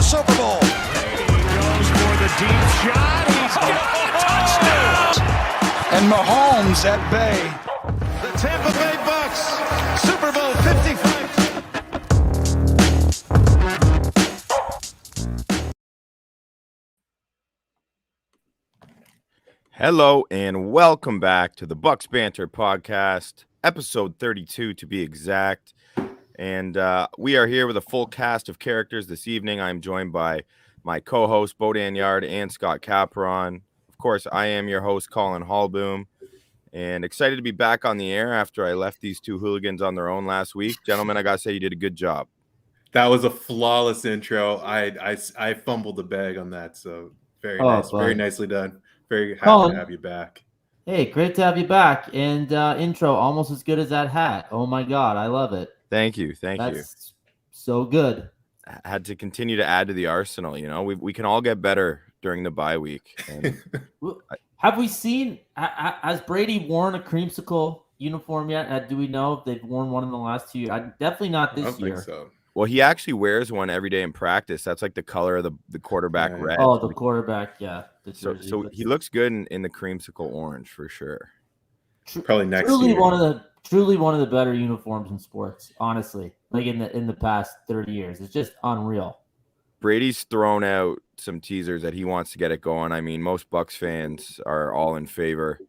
Super Bowl. Brady goes for the deep shot. He's got a touchdown. And Mahomes at bay. The Tampa Bay Bucs, Super Bowl 55. Hello and welcome back to the Bucs Banter podcast, episode 32 to be exact. And we are here with a full cast of characters this evening. I'm joined by my co-host, Bodan Yard and Scott Capron. Of course, I am your host, Colin Hallboom, and excited to be back on the air after I left these two hooligans on their own last week. Gentlemen, I got to say you did a good job. That was a flawless intro. I fumbled the bag on that, so very nice. Fun. Very nicely done. Very happy to have you back. Hey, great to have you back. And intro almost as good as that hat. Oh my God, I love it. Thank you. That's so good. I had to continue to add to the arsenal. You know, we can all get better during the bye week. And have we seen? Has Brady worn a creamsicle uniform yet? Do we know if they've worn one in the last 2 years? Definitely not this year. I don't think so. Well, he actually wears one every day in practice. That's like the color of the quarterback red. Oh, the quarterback, yeah. So he looks good in the creamsicle orange for sure. Probably next truly year. Truly one of the better uniforms in sports, honestly. Like in the past 30 years. It's just unreal. Brady's thrown out some teasers that he wants to get it going. I mean, most Bucs fans are all in favor.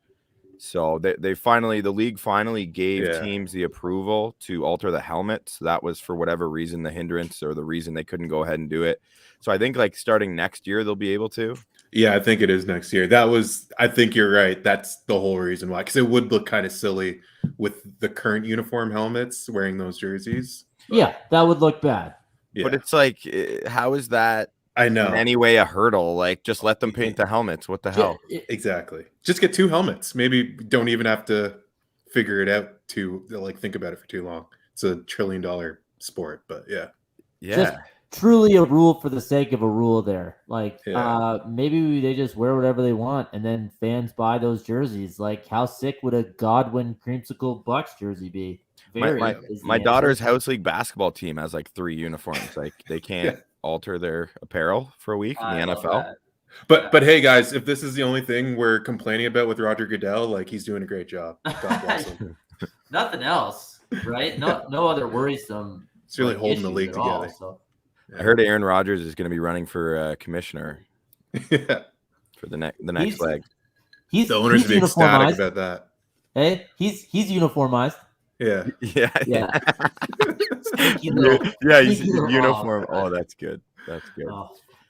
So the league finally gave teams the approval to alter the helmets. That was for whatever reason, the hindrance or the reason they couldn't go ahead and do it. So I think like starting next year, they'll be able to. Yeah, I think it is next year. I think you're right. That's the whole reason why, because it would look kind of silly with the current uniform helmets wearing those jerseys. Yeah, that would look bad. Yeah. But it's like, how is that? I know. In any way a hurdle? Like, just let them paint the helmets. What the hell? Exactly. Just get two helmets. Maybe don't even have to figure it out think about it for too long. It's a $1 trillion sport, but yeah. Just truly a rule for the sake of a rule there. Like, maybe they just wear whatever they want and then fans buy those jerseys. Like, how sick would a Godwin creamsicle Bucs jersey be? My daughter's house league basketball team has like 3 uniforms. Like, they can't alter their apparel for a week in the NFL. But hey guys, if this is the only thing we're complaining about with Roger Goodell, like, he's doing a great job. God bless him. Nothing else, right? No other worrisome. It's really holding the league together. I heard Aaron Rodgers is going to be running for commissioner. For the next leg. The owners would be ecstatic about that. Hey, he's uniformized. Yeah. He's uniform. Oh, that's good. That's good.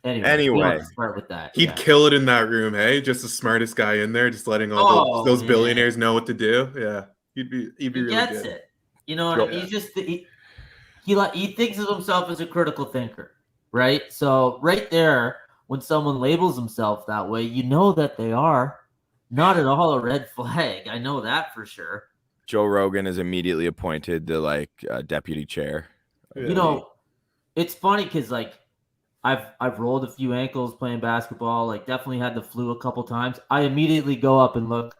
Anyway, start with that. He'd kill it in that room. Hey, just the smartest guy in there, just letting all those billionaires know what to do. Yeah, he'd be really gets good. It. You know, he's just he thinks of himself as a critical thinker, right? So right there, when someone labels himself that way, you know that they are not at all a red flag. I know that for sure. Joe Rogan is immediately appointed to deputy chair. You know, it's funny because I've rolled a few ankles playing basketball. Like, definitely had the flu a couple times. I immediately go and look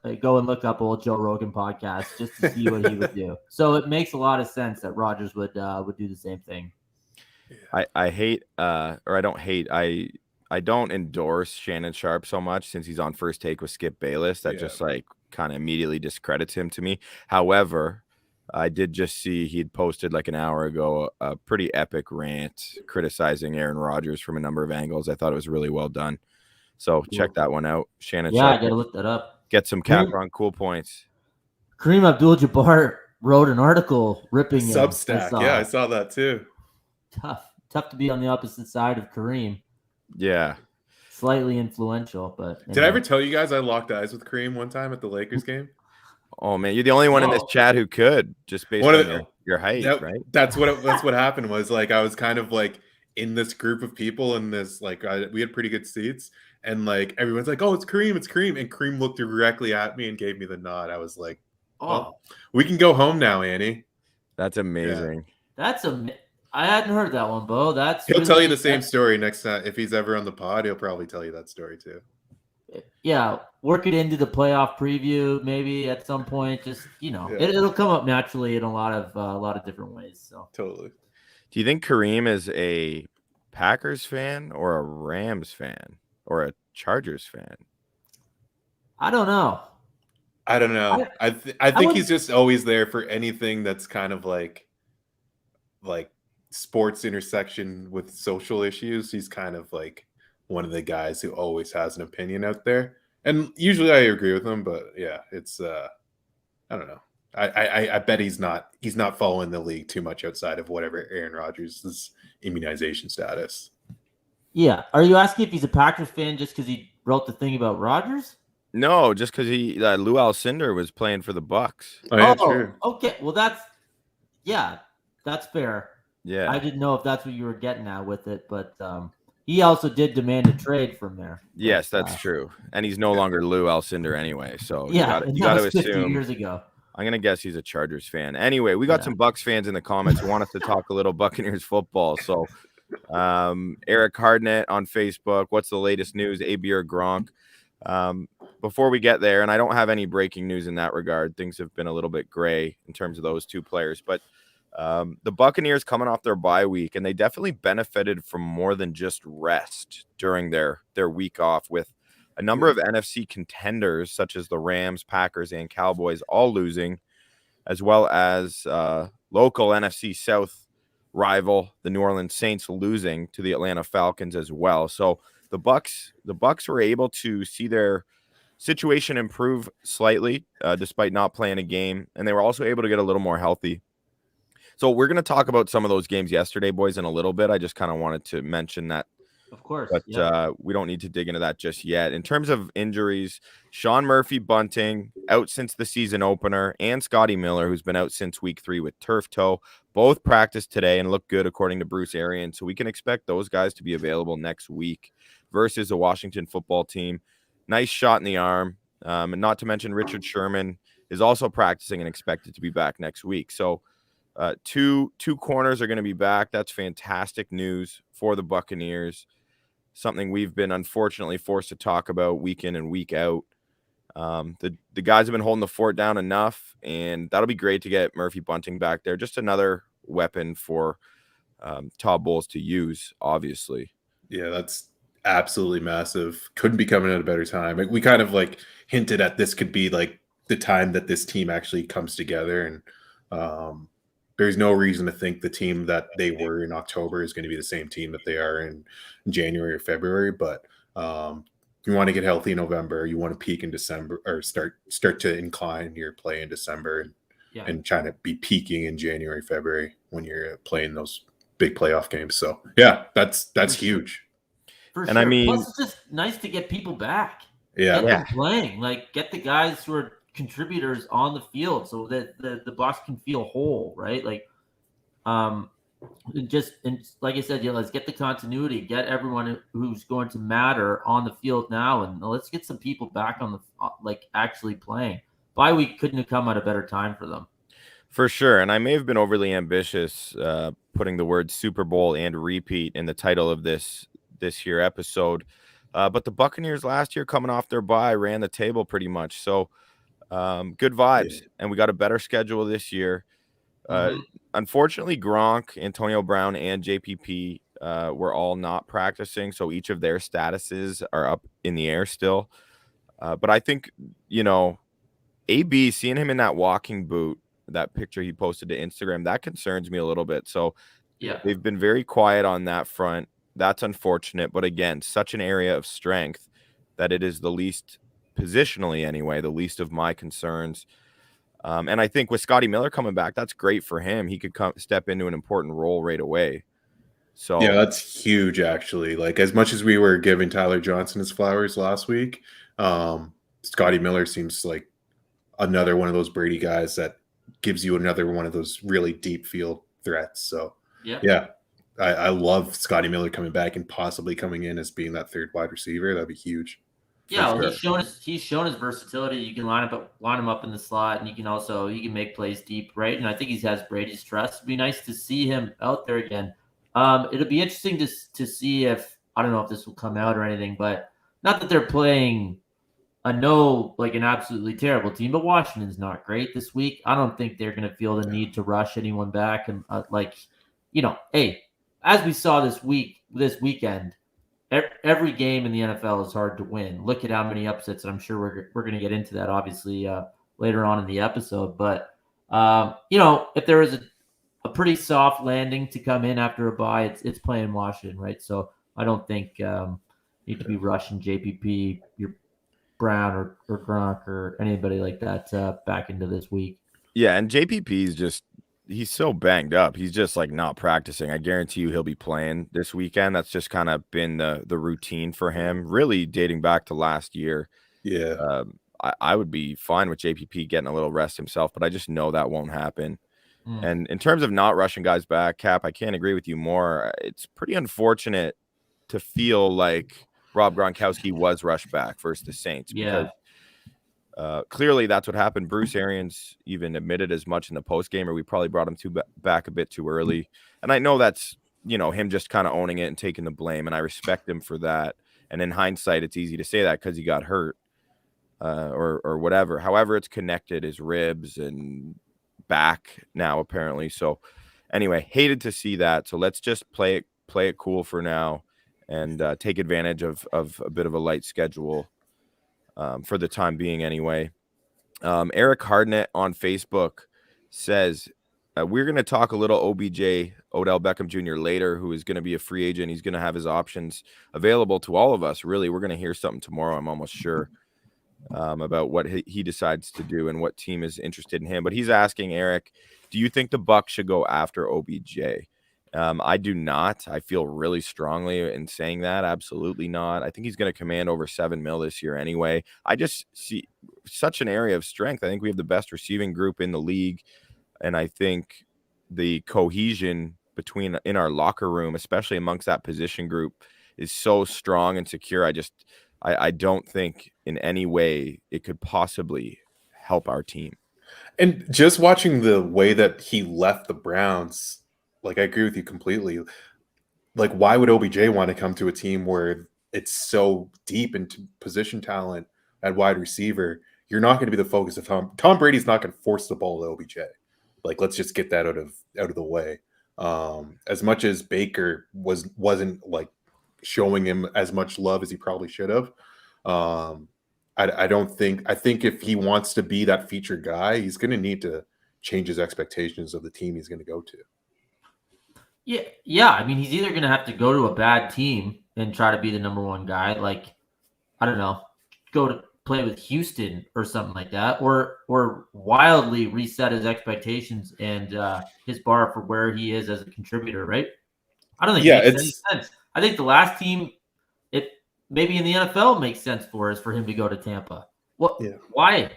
up old Joe Rogan podcast just to see what he would do. So it makes a lot of sense that Rodgers would do the same thing. I don't endorse Shannon Sharpe so much since he's on First Take with Skip Bayless. That just kind of immediately discredits him to me. However, I did just see he'd posted like an hour ago a pretty epic rant criticizing Aaron Rodgers from a number of angles. I thought it was really well done. So check that one out. Shannon Sharpe. I got to look that up. Get some Capron cool points. Kareem Abdul-Jabbar wrote an article ripping Substack. I saw that too. Tough to be on the opposite side of Kareem. Yeah. Slightly influential, but did I ever tell you guys I locked eyes with Kareem one time at the Lakers game? Oh man, you're the only one in this chat who could, just based on your height, right? That's what happened. Was like I was kind of like in this group of people in this we had pretty good seats, and like everyone's like, "Oh, it's Kareem," and Kareem looked directly at me and gave me the nod. I was like, "Oh, we can go home now, Annie." That's amazing. I hadn't heard that one, Bo. He'll tell you the same story next time if he's ever on the pod. He'll probably tell you that story too. Yeah, work it into the playoff preview maybe at some point. Just it'll come up naturally in a lot of different ways. So totally. Do you think Kareem is a Packers fan or a Rams fan or a Chargers fan? I don't know. I don't know. I think he's just always there for anything that's kind of like sports intersection with social issues. He's kind of like one of the guys who always has an opinion out there. And usually I agree with him, but yeah, it's I don't know. I bet he's not following the league too much outside of whatever Aaron Rodgers' immunization status. Yeah. Are you asking if he's a Packers fan just because he wrote the thing about Rodgers? No, just because Lou Alcindor was playing for the Bucs. Oh, yeah, true. Okay. Well, that's fair. Yeah. I didn't know if that's what you were getting at with it, but he also did demand a trade from there. Yes, that's true. And he's no longer Lou Alcindor anyway. So you got to assume 50 years ago. I'm going to guess he's a Chargers fan. Anyway, we got some Bucs fans in the comments who want us to talk a little Buccaneers football. So Eric Hardnett on Facebook, what's the latest news, AB or Gronk? Before we get there, and I don't have any breaking news in that regard, things have been a little bit gray in terms of those two players, but the Buccaneers coming off their bye week, and they definitely benefited from more than just rest during their week off, with a number of NFC contenders such as the Rams, Packers, and Cowboys all losing, as well as local NFC South rival, the New Orleans Saints, losing to the Atlanta Falcons as well. So the Bucs were able to see their situation improve slightly despite not playing a game, and they were also able to get a little more healthy. So we're going to talk about some of those games yesterday, boys, in a little bit. I just kind of wanted to mention that. Of course. But we don't need to dig into that just yet. In terms of injuries, Sean Murphy-Bunting out since the season opener, and Scotty Miller, who's been out since week 3 with turf toe, both practiced today and look good according to Bruce Arians. So we can expect those guys to be available next week versus a Washington football team. Nice shot in the arm. And not to mention Richard Sherman is also practicing and expected to be back next week. So two corners are going to be back. That's fantastic news for the Buccaneers. Something we've been unfortunately forced to talk about week in and week out. The guys have been holding the fort down enough, and that'll be great to get Murphy-Bunting back there. Just another weapon for Todd Bowles to use, obviously. Yeah, that's absolutely massive. Couldn't be coming at a better time. We kind of like hinted at this could be like the time that this team actually comes together, and there's no reason to think the team that they were in October is going to be the same team that they are in January or February. But you want to get healthy in November, you want to peak in December, or start to incline your play in December, and trying to be peaking in January, February when you're playing those big playoff games. So yeah, that's huge. For and sure. I mean, plus it's just nice to get people back. Yeah, Get them playing. Like, get the guys who are contributors on the field so that the Bucs can feel whole, right? Like, and like I said, let's get the continuity, get everyone who's going to matter on the field now, and let's get some people back on the actually playing. Bye week couldn't have come at a better time for them. For sure, and I may have been overly ambitious putting the word Super Bowl and repeat in the title of this here episode, but the Buccaneers last year, coming off their bye, ran the table pretty much. So good vibes, and we got a better schedule this year. Unfortunately, Gronk, Antonio Brown, and JPP were all not practicing, so each of their statuses are up in the air still. But I think, AB, seeing him in that walking boot, that picture he posted to Instagram, that concerns me a little bit. So they've been very quiet on that front. That's unfortunate, but again, such an area of strength that it is the least, positionally anyway, the least of my concerns. And I think with Scotty Miller coming back, that's great for him. He could step into an important role right away. So yeah, that's huge, actually. Like, as much as we were giving Tyler Johnson his flowers last week, Scotty Miller seems like another one of those Brady guys that gives you another one of those really deep field threats. So yeah, I love Scotty Miller coming back and possibly coming in as being that third wide receiver. That'd be huge. Yeah, well, he's shown his versatility. You can line him up in the slot, and you can make plays deep, right? And I think he has Brady's trust. It'd be nice to see him out there again. It'll be interesting to see if, I don't know if this will come out or anything, but not that they're playing an absolutely terrible team, but Washington's not great this week. I don't think they're going to feel the need to rush anyone back. And hey, as we saw this week, this weekend, every game in the NFL is hard to win. Look at how many upsets, and I'm sure we're going to get into that obviously later on in the episode. But if there is a pretty soft landing to come in after a bye, it's playing Washington, right? So I don't think you need to be rushing JPP, your Brown or Gronk or anybody like that back into this week. Yeah, and JPP is he's so banged up. He's just like not practicing. I guarantee you he'll be playing this weekend. That's just kind of been the routine for him, really dating back to last year. Yeah. I would be fine with JPP getting a little rest himself, but I just know that won't happen. Mm. And in terms of not rushing guys back, Cap, I can't agree with you more. It's pretty unfortunate to feel like Rob Gronkowski was rushed back versus the Saints because clearly that's what happened. Bruce Arians even admitted as much in the post game, or we probably brought him back a bit too early. And I know that's, him just kind of owning it and taking the blame. And I respect him for that. And in hindsight, it's easy to say that because he got hurt or whatever. However, it's connected his ribs and back now, apparently. So anyway, hated to see that. So let's just play it cool for now and take advantage of a bit of a light schedule. For the time being anyway. Eric Hardnett on Facebook says, we're going to talk a little OBJ, Odell Beckham Jr. later, who is going to be a free agent. He's going to have his options available to all of us. Really, we're going to hear something tomorrow, I'm almost sure, about what he decides to do and what team is interested in him. But he's asking, Eric, do you think the Bucs should go after OBJ? I do not. I feel really strongly in saying that. Absolutely not. I think he's going to command over $7 million this year anyway. I just see such an area of strength. I think we have the best receiving group in the league. And I think the cohesion in our locker room, especially amongst that position group, is so strong and secure. I don't think in any way it could possibly help our team. And just watching the way that he left the Browns, like, I agree with you completely. Like, why would OBJ want to come to a team where it's so deep into position talent at wide receiver? You're not going to be the focus of Tom Brady's not going to force the ball to OBJ. Like, let's just get that out of the way. As much as Baker wasn't like showing him as much love as he probably should have. I think if he wants to be that featured guy, he's going to need to change his expectations of the team he's going to go to. Yeah. I mean, he's either going to have to go to a bad team and try to be the number one guy, like, I don't know, go to play with Houston or something like that, or wildly reset his expectations and his bar for where he is as a contributor, right? I don't think it makes any sense. I think the last team, it maybe in the NFL makes sense for him to go to Tampa. What? Yeah. Why?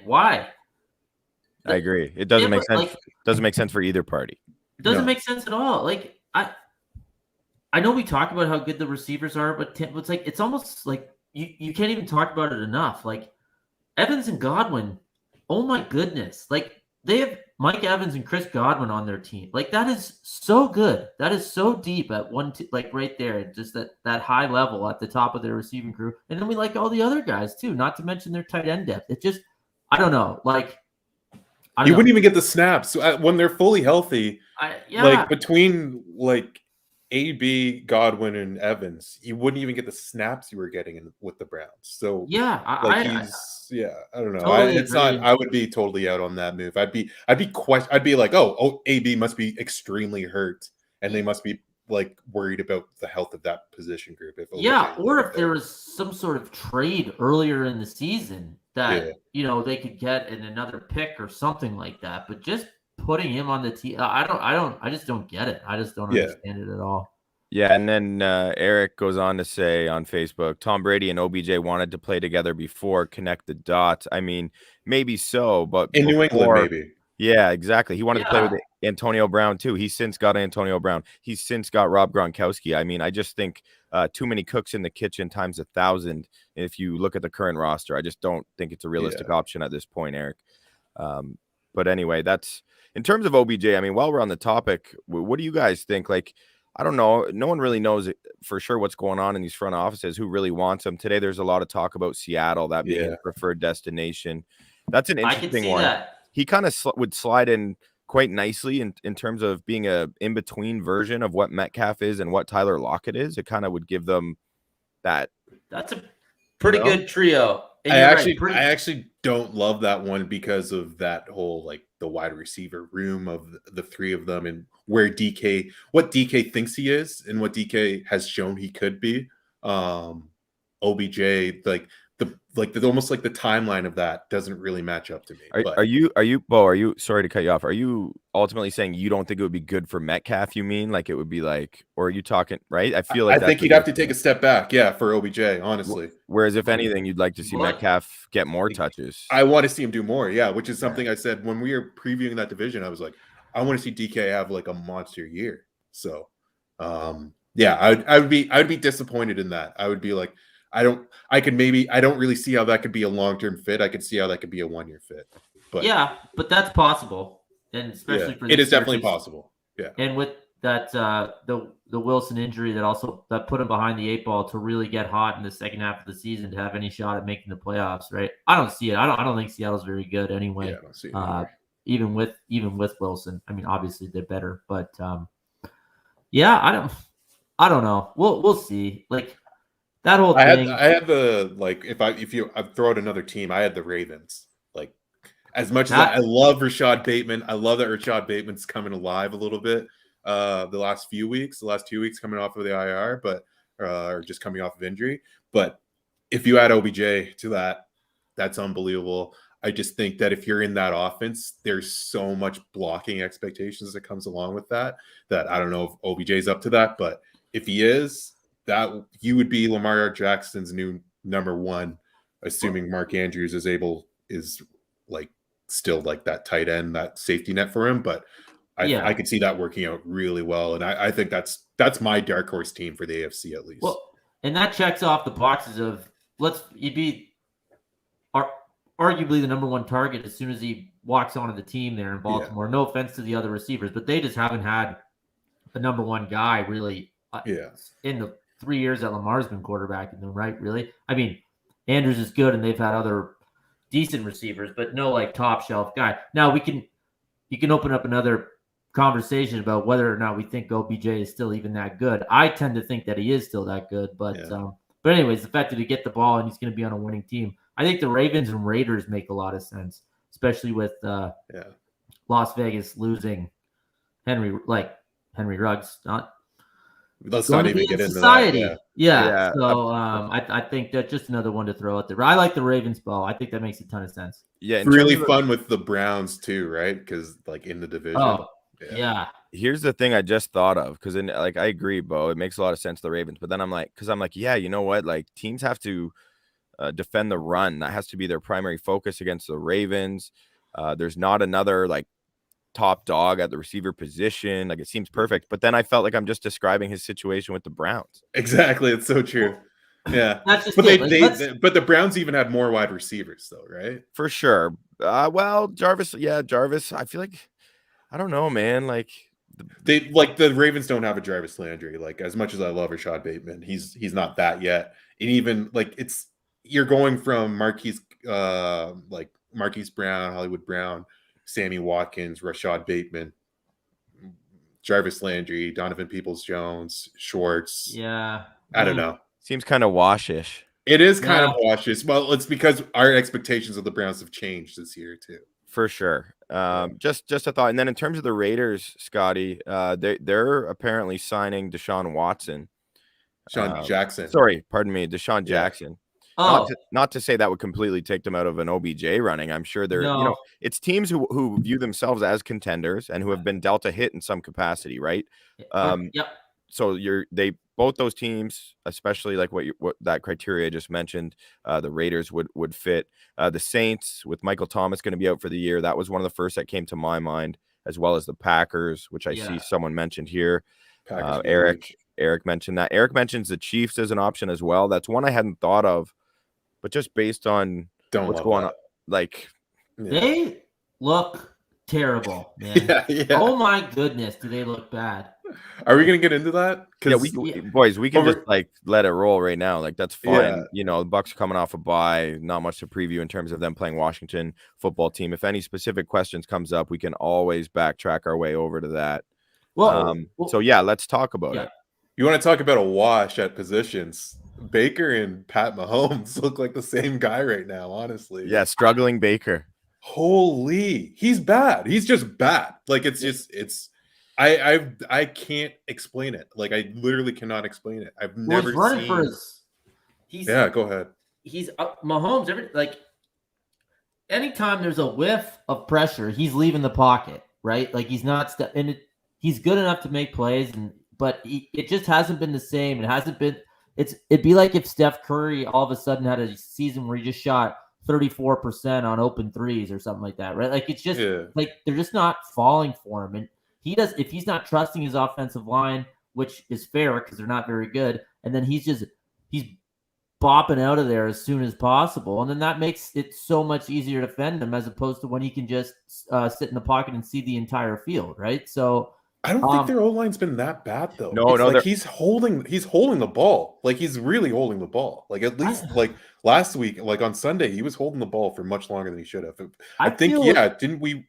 I agree. It doesn't make sense. Doesn't make sense for either party. It doesn't make sense at all. Like, I know we talk about how good the receivers are, but it's almost like you can't even talk about it enough. Like, Evans and Godwin, oh my goodness. Like, they have Mike Evans and Chris Godwin on their team. Like, that is so good. That is so deep at like right there, just that high level at the top of their receiving crew. And then we like all the other guys too, not to mention their tight end depth. It just, I don't know. Like, you wouldn't even get the snaps when they're fully healthy. Like, between like AB, Godwin, and Evans, you wouldn't even get the snaps you were getting with the Browns. So I don't know. Totally I would be totally out on that move. I'd be like, oh, AB must be extremely hurt, and they must be like worried about the health of that position group. Or if there was some sort of trade earlier in the season that they could get in another pick or something like that. But just putting him on the team, I just don't get it. I just don't understand it at all. Yeah, and then Eric goes on to say on Facebook, Tom Brady and OBJ wanted to play together before, connect the dots. I mean, maybe so, but in New England, maybe. Yeah, exactly. He wanted to play with Antonio Brown too. He's since got Antonio Brown. He's since got Rob Gronkowski. I mean, I just think too many cooks in the kitchen times 1,000. If you look at the current roster, I just don't think it's a realistic option at this point, Eric. But anyway, that's in terms of OBJ. I mean, while we're on the topic, what do you guys think? Like, I don't know. No one really knows for sure what's going on in these front offices, who really wants him. Today, there's a lot of talk about Seattle, that being his preferred destination. That's an interesting one. That. He kind of would slide in quite nicely in terms of being a in-between version of what Metcalf is and what Tyler Lockett is. It kind of would give them that. That's a pretty know? good trio. And I you're actually don't love that one because of that whole like the wide receiver room of the three of them and what DK thinks he is and what DK has shown he could be. OBJ, almost like the timeline of that doesn't really match up to me. Are you Bo, are you, sorry to cut you off, are you ultimately saying you don't think it would be good for Metcalf? You mean like it would be like, or are you talking, right? I feel like I think he'd have to take a step back, for OBJ, honestly. Whereas if anything, you'd like to see Metcalf get more touches. I want to see him do more, which is something I said when we were previewing that division. I was like, I want to see DK have like a monster year. So I would be disappointed in that. I would be like, I don't really see how that could be a long-term fit. I could see how that could be a 1-year fit. But that's possible. And especially for it is definitely possible. Yeah. And with that the Wilson injury that put him behind the 8 ball to really get hot in the second half of the season to have any shot at making the playoffs, right? I don't see it. I don't think Seattle's very good anyway. Yeah, I don't see it even with Wilson. I mean, obviously they're better, but I don't know. We'll see. Like that whole thing. I had the if you throw out another team, I had the Ravens. Like as much as I love Rashad Bateman, I love that Rashad Bateman's coming alive a little bit. The last 2 weeks coming off of the IR, but or just coming off of injury. But if you add OBJ to that, that's unbelievable. I just think that if you're in that offense, there's so much blocking expectations that comes along with that I don't know if OBJ's up to that, but if he is, that you would be Lamar Jackson's new number one, assuming Mark Andrews is like still like that tight end, that safety net for him. But I could see that working out really well. And I think that's my dark horse team for the AFC at least. Well, and that checks off the boxes of you'd be arguably the number one target as soon as he walks onto the team there in Baltimore. No offense to the other receivers, but they just haven't had a number one guy really in the 3 years that Lamar's been quarterbacking them, right? Really? I mean, Andrews is good and they've had other decent receivers, but no like top shelf guy. Now you can open up another conversation about whether or not we think OBJ is still even that good. I tend to think that he is still that good, but anyways, the fact that he get the ball and he's going to be on a winning team, I think the Ravens and Raiders make a lot of sense, especially with Las Vegas losing Henry Ruggs. Let's not even get into society. that. Yeah. So I think that's just another one to throw out there. I like the Ravens ball. I think that makes a ton of sense. Yeah, really fun with the Browns too, right? Because like in the division. Oh, yeah. Here's the thing I just thought of, because I agree, Bo. It makes a lot of sense, the Ravens. But then I'm like, yeah, you know what? Like teams have to defend the run. That has to be their primary focus against the Ravens. There's not another like top dog at the receiver position. Like it seems perfect. But then I felt like I'm just describing his situation with the Browns. Exactly. It's so true. Yeah. That's just but the Browns even had more wide receivers though, right? For sure. Well, Jarvis. I feel like, I don't know, man. Like the Ravens don't have a Jarvis Landry. Like as much as I love Rashad Bateman, he's not that yet. And even like you're going from Marquise Brown, Hollywood Brown, Sammy Watkins, Rashad Bateman, Jarvis Landry, Donovan Peoples-Jones, Schwartz. Yeah. I don't know. Seems kind of washish. It is kind of washish. Well, it's because our expectations of the Browns have changed this year too. For sure. Just a thought. And then in terms of the Raiders, Scotty, they're apparently signing Deshaun Watson. Jackson. Sorry, pardon me, Deshaun Jackson. Oh. Not to say that would completely take them out of an OBJ running. I'm sure they're, it's teams who view themselves as contenders and who have been dealt a hit in some capacity, right? So both those teams, especially like what that criteria I just mentioned, the Raiders would fit. The Saints with Michael Thomas going to be out for the year. That was one of the first that came to my mind, as well as the Packers, which I see someone mentioned here. Eric mentioned that. Eric mentions the Chiefs as an option as well. That's one I hadn't thought of, but just based on what's going on, like they look terrible, man. Oh my goodness, do they look bad? Are we gonna get into that? Yeah, Because boys, we can over- just like let it roll right now. Like that's fine. Yeah. You know, the Bucs are coming off a bye. Not much to preview in terms of them playing Washington football team. If any specific questions comes up, we can always backtrack our way over to that. So yeah, let's talk about it. you want to talk about a wash at positions? Baker and Pat Mahomes look like the same guy right now. Honestly, Yeah, struggling Baker. Holy, he's bad. He's just bad. Like I can't explain it. Like I literally cannot explain it. I've never running seen. for his. Yeah, go ahead. He's Mahomes. Anytime there's a whiff of pressure, he's leaving the pocket, right? Like he's not he's good enough to make plays, but it just hasn't been the same. It hasn't been. It'd be like if Steph Curry all of a sudden had a season where he just shot 34% on open threes or something like that, right? Like it's just like they're just not falling for him, and if he's not trusting his offensive line, which is fair because they're not very good, and then he's bopping out of there as soon as possible, and then that makes it so much easier to defend him as opposed to when he can just sit in the pocket and see the entire field, right? So I don't think their O-line's been that bad though. No, like he's holding the ball. Like he's really holding the ball. Like at least like last week, like on Sunday, he was holding the ball for much longer than he should have. I think didn't we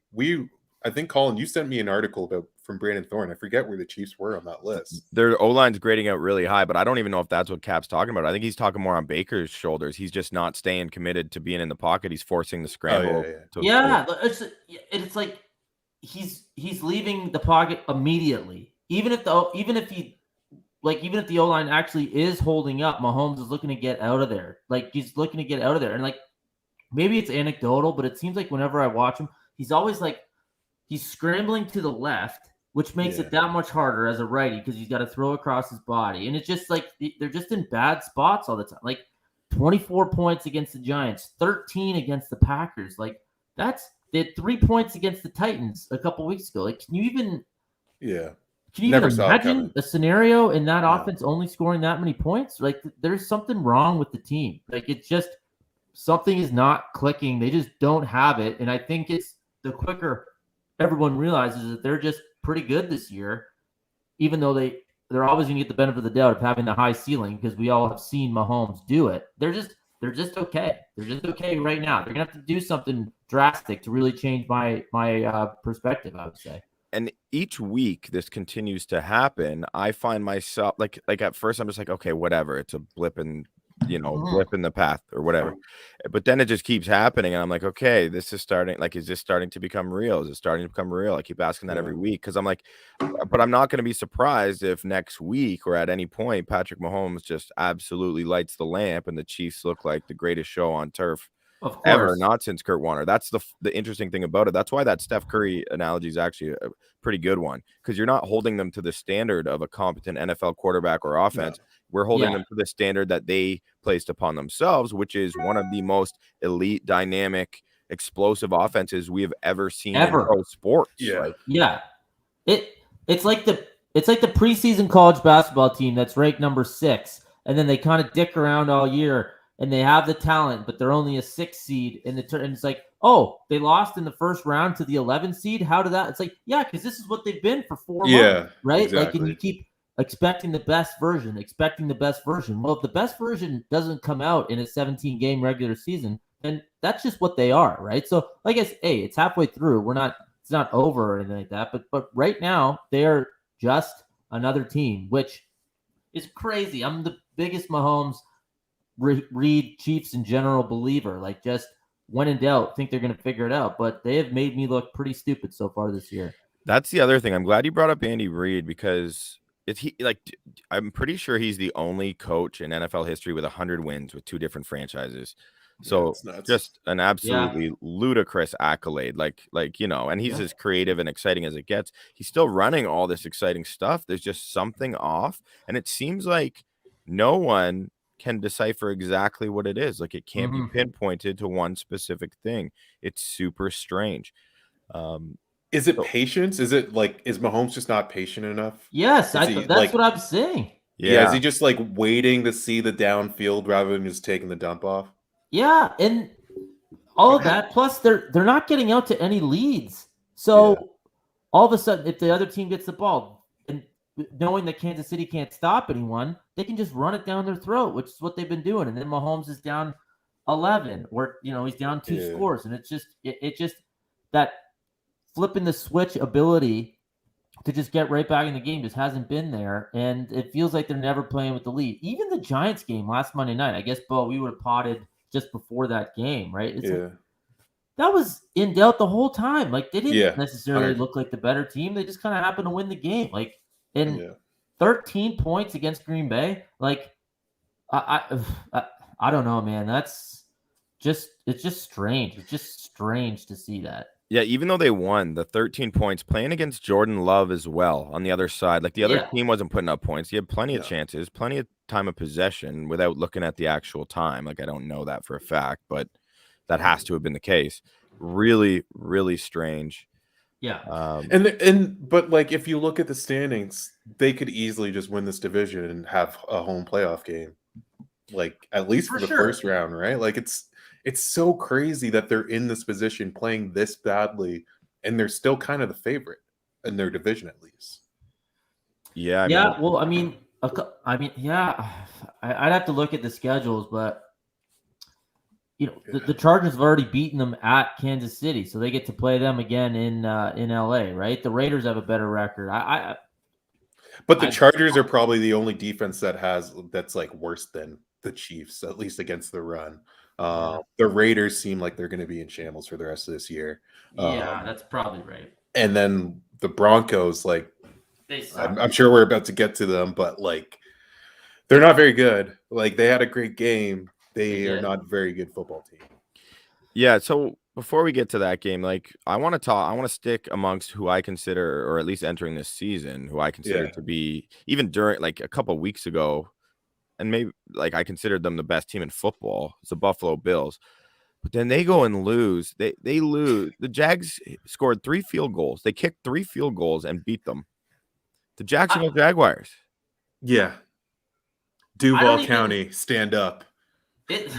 I think Colin, you sent me an article from Brandon Thorne. I forget where the Chiefs were on that list. Their O-line's grading out really high, but I don't even know if that's what Cap's talking about. I think he's talking more on Baker's shoulders. He's just not staying committed to being in the pocket. He's forcing the scramble. It's like he's leaving the pocket immediately. Even if the O-line actually is holding up, Mahomes is looking to get out of there. Like he's looking to get out of there. And like maybe it's anecdotal, but it seems like whenever I watch him, he's always like he's scrambling to the left, which makes it that much harder as a righty because he's got to throw across his body. And it's just like they're just in bad spots all the time. Like 24 points against the Giants, 13 against the Packers. Like they had 3 points against the Titans a couple weeks ago. Like, can you even imagine a scenario in that offense only scoring that many points? Like, there's something wrong with the team. Like, it's just something is not clicking. They just don't have it. And I think it's the quicker everyone realizes that they're just pretty good this year, even though they're always going to get the benefit of the doubt of having the high ceiling because we all have seen Mahomes do it. They're just okay. They're just okay right now. They're gonna have to do something drastic to really change my perspective, I would say. And each week this continues to happen. I find myself like at first I'm just like, okay, whatever. It's a blip in the path or whatever. But then it just keeps happening. And I'm like, okay, this is starting. Like, is this starting to become real? Is it starting to become real? I keep asking that every week because I'm like, but I'm not going to be surprised if next week or at any point Patrick Mahomes just absolutely lights the lamp and the Chiefs look like the greatest show on turf ever, not since Kurt Warner. That's the interesting thing about it. That's why that Steph Curry analogy is actually a pretty good one because you're not holding them to the standard of a competent NFL quarterback or offense. No. We're holding them to the standard that they placed upon themselves, which is one of the most elite, dynamic, explosive offenses we have ever seen in pro sports. It's like the preseason college basketball team that's ranked number 6, and then they kind of dick around all year, and they have the talent, but they're only a 6 seed and it's like, oh, they lost in the first round to the 11 seed. How did that? It's like, because this is what they've been for 4 months, right? Exactly. Like, and you keep expecting the best version. Well, if the best version doesn't come out in a 17-game regular season, then that's just what they are, right? So, I guess, it's halfway through. It's not over or anything like that. But right now, they are just another team, which is crazy. I'm the biggest Mahomes, Reed, Chiefs in general believer. Like, just when in doubt, think they're going to figure it out. But they have made me look pretty stupid so far this year. That's the other thing. I'm glad you brought up Andy Reid because I'm pretty sure he's the only coach in NFL history with 100 wins with 2 different franchises. So just an absolutely ludicrous accolade, and he's as creative and exciting as it gets. He's still running all this exciting stuff. There's just something off. And it seems like no one can decipher exactly what it is. Like, it can't be pinpointed to one specific thing. It's super strange. Is it patience? Is it like, is Mahomes just not patient enough? Yes, that's what I'm saying. Yeah, is he just like waiting to see the downfield rather than just taking the dump off? Yeah, and all of that. Plus, they're not getting out to any leads. So all of a sudden, if the other team gets the ball, and knowing that Kansas City can't stop anyone, they can just run it down their throat, which is what they've been doing. And then Mahomes is down 11, or he's down 2 scores, and it's just it just that flipping the switch ability to just get right back in the game just hasn't been there, and it feels like they're never playing with the lead. Even the Giants game last Monday night, I guess, Bo, we would have potted just before that game, right? Like, that was in doubt the whole time. Like, they didn't necessarily look like the better team. They just kind of happened to win the game. Like, and 13 points against Green Bay. Like, I don't know, man. It's just strange. It's just strange to see that. Yeah, even though they won the 13 points, playing against Jordan Love as well on the other side, like the other team wasn't putting up points. He had plenty of chances, plenty of time of possession without looking at the actual time. Like, I don't know that for a fact, but that has to have been the case. Really, really strange. Yeah. But like, if you look at the standings, they could easily just win this division and have a home playoff game, like at least for the first round, right? Like, it's so crazy that they're in this position playing this badly, and they're still kind of the favorite in their division, at least. Yeah. I'd have to look at the schedules, but the Chargers have already beaten them at Kansas City, so they get to play them again in LA, right? The Raiders have a better record. But the Chargers are probably the only defense that's like worse than the Chiefs, at least against the run. The Raiders seem like they're going to be in shambles for the rest of this year. Yeah, that's probably right. And then the Broncos, like, they suck. I'm sure we're about to get to them, but like, they're not very good. Like, they had a great game. They are not a very good football team. Yeah. So before we get to that game, like, I want to stick amongst who I consider, or at least entering this season, who I consider to be, even during like a couple of weeks ago, and maybe like I considered them the best team in football. It's the Buffalo Bills. But then they go and lose. They lose. The Jags scored 3 field goals. They kicked 3 field goals and beat them. The Jacksonville Jaguars. Yeah. Duval County, stand up. It's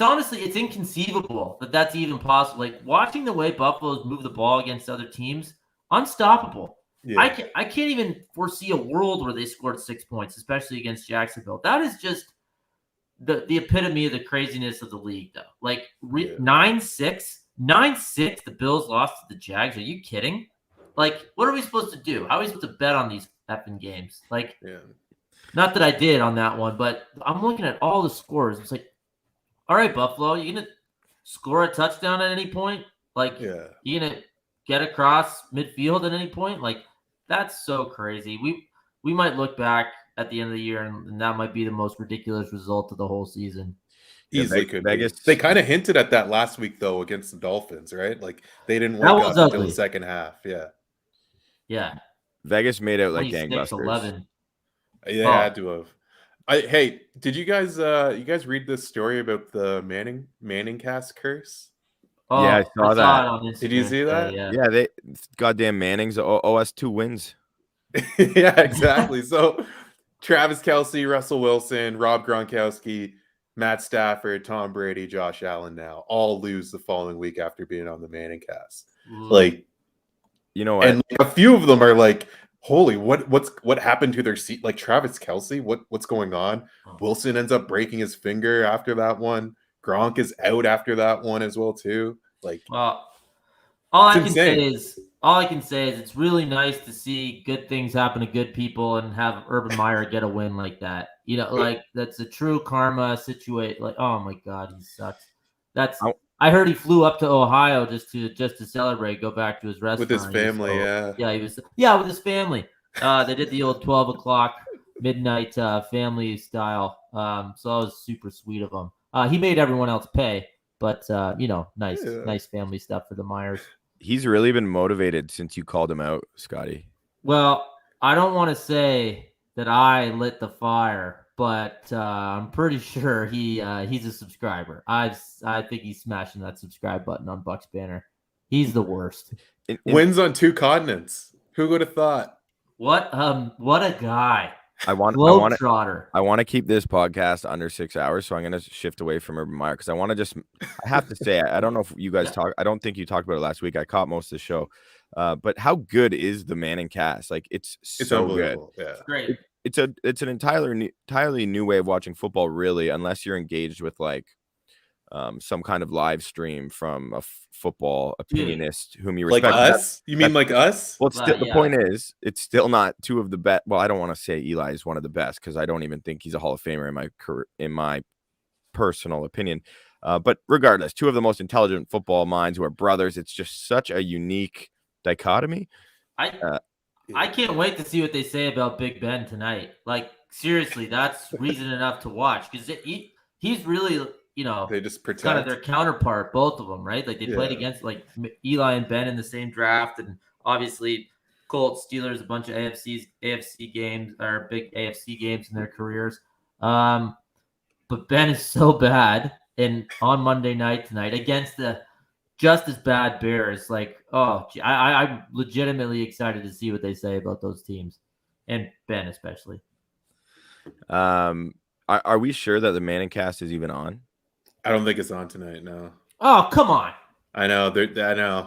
honestly inconceivable that that's even possible. Like, watching the way Buffalo's move the ball against other teams, unstoppable. Yeah. I can't even foresee a world where they scored 6 points, especially against Jacksonville. That is just the epitome of the craziness of the league, though. Like, 9-6, the Bills lost to the Jags. Are you kidding? Like, what are we supposed to do? How are we supposed to bet on these effing games? Like, not that I did on that one, but I'm looking at all the scores. It's like, all right, Buffalo, you gonna score a touchdown at any point? Like, you gonna get across midfield at any point? Like, that's so crazy. We might look back at the end of the year, and that might be the most ridiculous result of the whole season. Easily could be. They kind of hinted at that last week, though, against the Dolphins, right? Like, they didn't wake up until the second half. Yeah. Vegas made out like gangbusters. 11. Yeah, had to have. Hey, did you guys read this story about the Manning cast curse? Oh, yeah, I saw that. Did you see that? Yeah, they goddamn Mannings OS 2 wins. Yeah, exactly. So Travis Kelce, Russell Wilson, Rob Gronkowski, Matt Stafford, Tom Brady, Josh Allen now all lose the following week after being on the Manning cast. Like, you know what? And like, a few of them are like, holy, what happened to their seat? Like, Travis Kelce, what's going on? Wilson ends up breaking his finger after that one. Gronk is out after that one as well too. Like, well, all I can say is it's really nice to see good things happen to good people and have Urban Meyer get a win like that. You know, like, that's a true karma situation. Like, oh my God, he sucks. I heard he flew up to Ohio just to celebrate, go back to his restaurant with his family. With his family. They did the old 12 o'clock midnight family style. So that was super sweet of him. He made everyone else pay, but nice family stuff for the Myers. He's really been motivated since you called him out, Scotty. Well, I don't want to say that I lit the fire, but I'm pretty sure he's a subscriber. I think he's smashing that subscribe button on Bucs Banter. He's the worst. Wins on 2 continents. Who would have thought? What a guy. I want Globetrotter. I want to keep this podcast under 6 hours, so I'm going to shift away from Urban Meyer because I have to say, I don't know if you guys I don't think you talked about it last week. I caught most of the show, but how good is the Manning cast? Like, it's so good. Yeah, Great. It's an entirely new way of watching football, really, unless you're engaged with like some kind of live stream from a football opinionist whom you like respect. us. You mean like us? Well, the point is, it's still not two of the best. Well, I don't want to say Eli is one of the best because I don't even think he's a Hall of Famer in my personal opinion. But regardless, two of the most intelligent football minds who are brothers. It's just such a unique dichotomy. I can't wait to see what they say about Big Ben tonight. Like, seriously, that's reason enough to watch because he's really, They just protect kind of their counterpart, both of them, right? Like they played against like Eli and Ben in the same draft, and obviously Colts, Steelers, a bunch of AFC games or big AFC games in their careers. But Ben is so bad, and on Monday night tonight against the just as bad Bears, like, I'm legitimately excited to see what they say about those teams and Ben especially. Are we sure that the Manning cast is even on? I don't think it's on tonight. No. Oh, come on. I know. I know.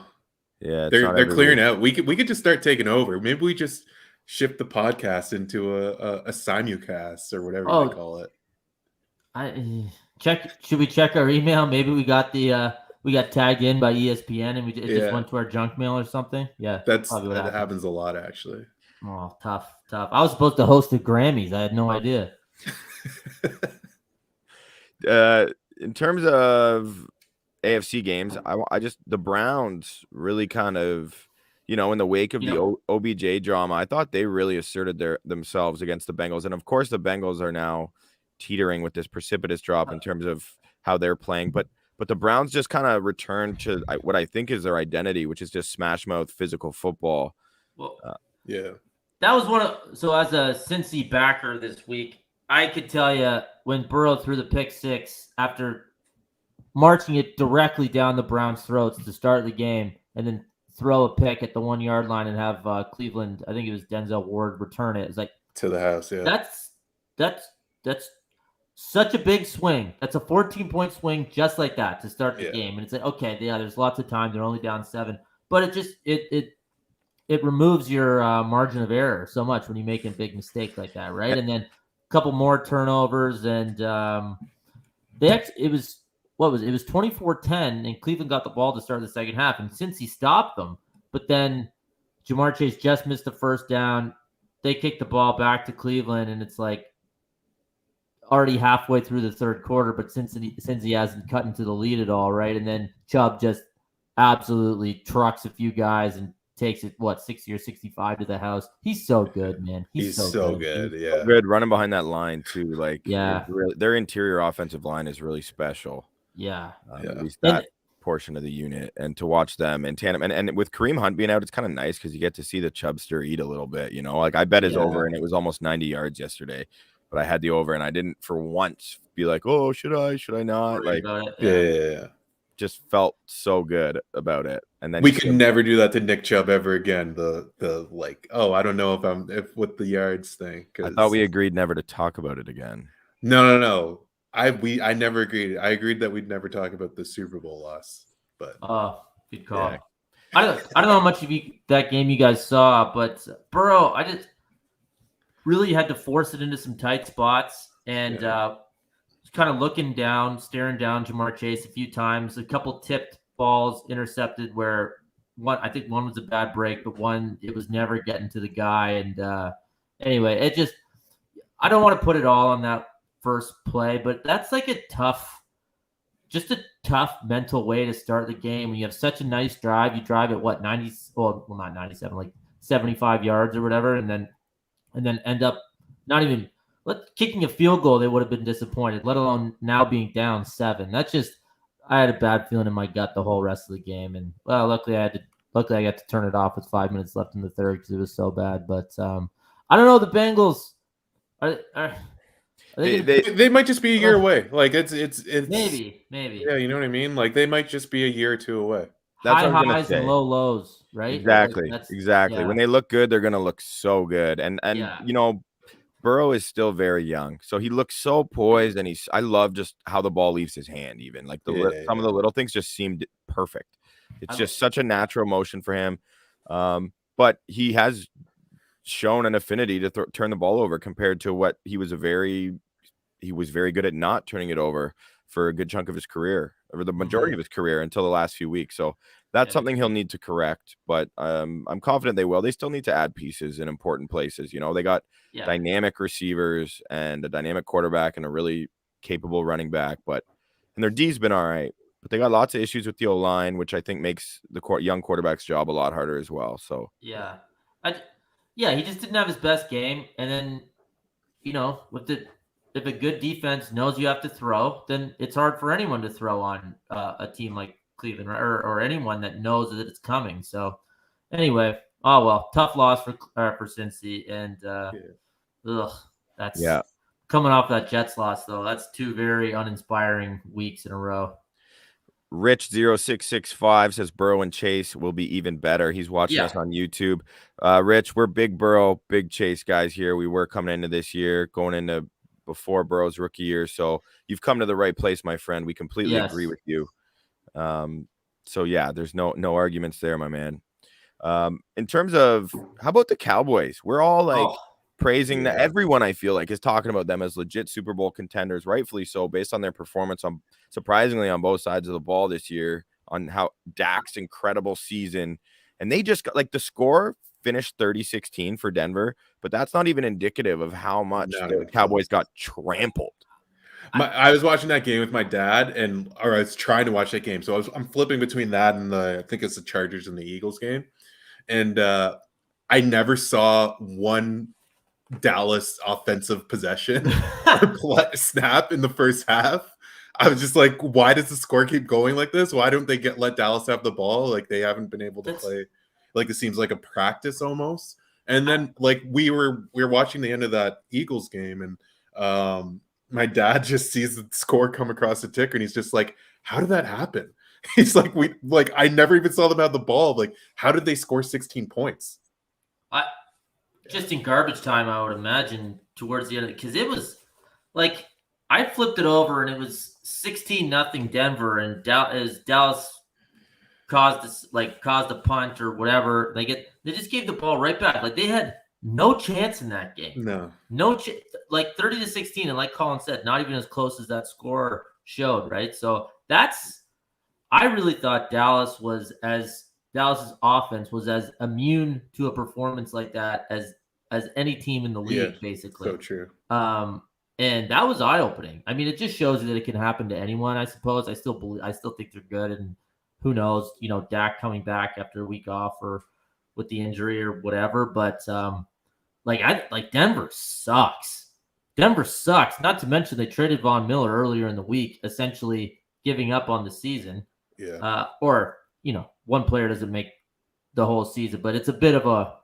Yeah, they're clearing out. We could just start taking over. Maybe we just shift the podcast into a simulcast or whatever they call it. Should we check our email? Maybe we got tagged in by ESPN and it just went to our junk mail or something. Yeah, that happens a lot actually. Oh, tough. I was supposed to host the Grammys. I had no idea. In terms of AFC games, the Browns really kind of, in the wake of the OBJ drama, I thought they really asserted themselves against the Bengals. And of course, the Bengals are now teetering with this precipitous drop in terms of how they're playing. But the Browns just kind of returned to what I think is their identity, which is just smash mouth physical football. Well, that was so as a Cincy backer this week, I could tell you when Burrow threw the pick six after marching it directly down the Browns' throats to start the game and then throw a pick at the 1 yard line and have Cleveland, I think it was Denzel Ward, return it. It's like to the house. Yeah. That's such a big swing. That's a 14-point swing just like that to start the game. And it's like, okay, there's lots of time. They're only down 7. But it removes your margin of error so much when you make a big mistake like that, right? And then a couple more turnovers, and it was 24-10, and Cleveland got the ball to start the second half, and since he stopped them, but then Jamar Chase just missed the first down. They kicked the ball back to Cleveland, and it's like already halfway through the third quarter, but since he hasn't cut into the lead at all, right? And then Chubb just absolutely trucks a few guys and takes it 60 or 65 to the house. He's so good, man. He's so good. He's so good running behind that line too. Like, their interior offensive line is really special. At least that portion of the unit, and to watch them in tandem and with Kareem Hunt being out, it's kind of nice because you get to see the Chubster eat a little bit. Like I bet his over, and it was almost 90 yards yesterday, but I had the over, and I didn't for once be like, oh, should I not? Like, just felt so good about it. And then we could never do that to Nick Chubb ever again. The like, I don't know if with the yards thing. I thought we agreed never to talk about it again. No. I never agreed. I agreed that we'd never talk about the Super Bowl loss. But good call. Yeah. I don't know how much of that game you guys saw, but Burrow, I just really had to force it into some tight spots and kind of staring down Jamar Chase a few times. A couple tipped balls intercepted where I think one was a bad break, but one it was never getting to the guy. And anyway, I don't want to put it all on that first play, but that's like a tough mental way to start the game when you have such a nice drive. You drive at 90, well not 97, like 75 yards or whatever, and then end up not even kicking a field goal. They would have been disappointed, let alone now being down 7. I had a bad feeling in my gut the whole rest of the game, and luckily I got to turn it off with 5 minutes left in the third because it was so bad. But I don't know, the Bengals they might just be a year away. Like it's maybe. Yeah, you know what I mean? Like they might just be a year or two away. That's high what I'm highs and low lows, right? Exactly. When they look good, they're gonna look so good. And Burrow is still very young, so he looks so poised, and I love just how the ball leaves his hand. Even like some of the little things just seemed perfect. It's just such a natural motion for him. But he has shown an affinity to turn the ball over compared to what he was very good at not turning it over for a good chunk of his career, or the majority of his career until the last few weeks. So that's something he'll need to correct, but I'm confident they will. They still need to add pieces in important places. They got dynamic receivers and a dynamic quarterback and a really capable running back, and their D's been all right, but they got lots of issues with the O-line, which I think makes the young quarterback's job a lot harder as well. So he just didn't have his best game, and then if a good defense knows you have to throw, then it's hard for anyone to throw on a team like Cleveland, or anyone that knows that it's coming. So anyway, tough loss for Cincy, and that's coming off that Jets loss, though. That's 2 very uninspiring weeks in a row. Rich 0665 says Burrow and Chase will be even better. He's watching us on YouTube. Rich, we're big Burrow, big Chase guys here. We were coming into this year, going into before Burrow's rookie year. So you've come to the right place, my friend. We completely agree with you. So yeah, there's no arguments there, my man. In terms of, how about the Cowboys? We're all praising that. Everyone, I feel like, is talking about them as legit Super Bowl contenders, rightfully so, based on their performance surprisingly on both sides of the ball this year, on how Dak's incredible season. And they just got, the score finished 30-16 for Denver, but that's not even indicative of how much the Cowboys got trampled. I was watching that game with my dad, or I was trying to watch that game. So I'm flipping between that and I think it's the Chargers and the Eagles game. And I never saw one Dallas offensive possession or snap in the first half. I was just like, why does the score keep going like this? Why don't they let Dallas have the ball? Like, they haven't been able to play. Like, it seems like a practice almost. And then we were watching the end of that Eagles game, and my dad just sees the score come across the ticker, and he's just like, how did that happen? He's like, I never even saw them have the ball. Like, how did they score 16 points? Just in garbage time, I would imagine, towards the end of it, because it was like, I flipped it over and it was 16-0 Denver, and Dallas caused a punt or whatever. They just gave the ball right back. Like, they had no chance in that game. No chance. 30-16, and like Colin said, not even as close as that score showed, right? So I really thought Dallas's offense was as immune to a performance like that as any team in the league, basically. So true. And that was eye-opening. I mean, it just shows you that it can happen to anyone, I suppose. I still think they're good, and who knows, Dak coming back after a week off or with the injury or whatever. But Denver sucks. Denver sucks. Not to mention they traded Von Miller earlier in the week, essentially giving up on the season. Yeah. One player doesn't make the whole season, but it's a bit of a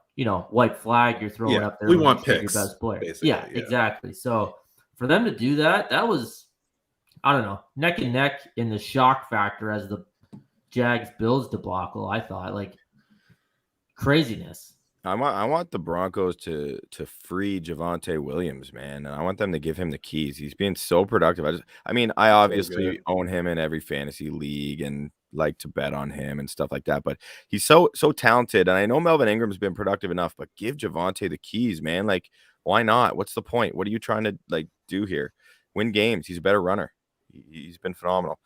white flag you're throwing up there. We want picks, your best player. Yeah, exactly. So for them to do that was, I don't know, neck and neck in the shock factor as the Jags-Bills debacle. I thought, craziness. I want the Broncos to free Javonte Williams, man, and I want them to give him the keys. He's being so productive. I obviously own him in every fantasy league and like to bet on him and stuff like that, but he's so talented, and I know Melvin Ingram's been productive enough, but give Javonte the keys, man. Why not? What's the point? What are you trying to do here? Win games. He's a better runner. He's been phenomenal.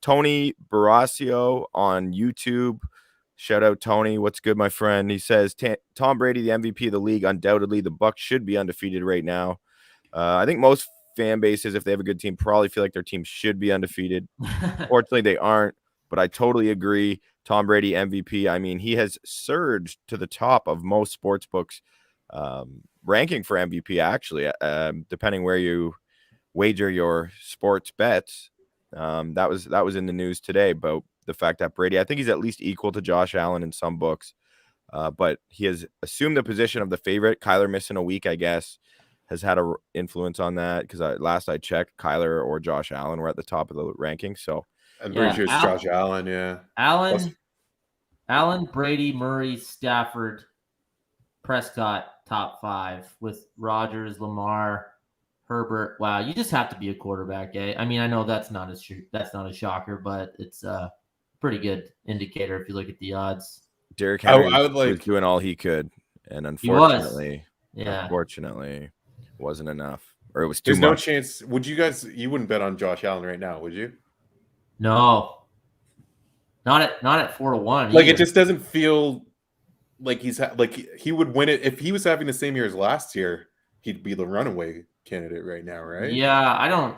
Tony Barasio on YouTube. Shout out, Tony. What's good, my friend? He says, Tom Brady, the MVP of the league. Undoubtedly, the Bucs should be undefeated right now. I think most fan bases, if they have a good team, probably feel like their team should be undefeated. Fortunately, they aren't, but I totally agree. Tom Brady, MVP. I mean, he has surged to the top of most sports books ranking for MVP, actually, depending where you wager your sports bets. That was in the news today, but the fact that Brady, I think he's at least equal to Josh Allen in some books, but he has assumed the position of the favorite. Kyler missing a week, I guess, has had an influence on that, because last I checked, Kyler or Josh Allen were at the top of the ranking. So I'm pretty sure it's Josh Allen. Allen, Brady, Murray, Stafford, Prescott top 5 with Rodgers, Lamar, Herbert. Wow, you just have to be a quarterback, eh? I mean, I know that's not a shocker, but it's a pretty good indicator if you look at the odds. Derrick Henry I would was doing all he could, and He was. unfortunately, Yeah. wasn't enough, or it was too There's much. no chance. Would you guys? You wouldn't bet on Josh Allen right now, would you? No. Not at 4-1. Like, either. it just doesn't feel like he would win it if he was having the same year as last year. He'd be the runaway candidate right now, right? Yeah, I don't.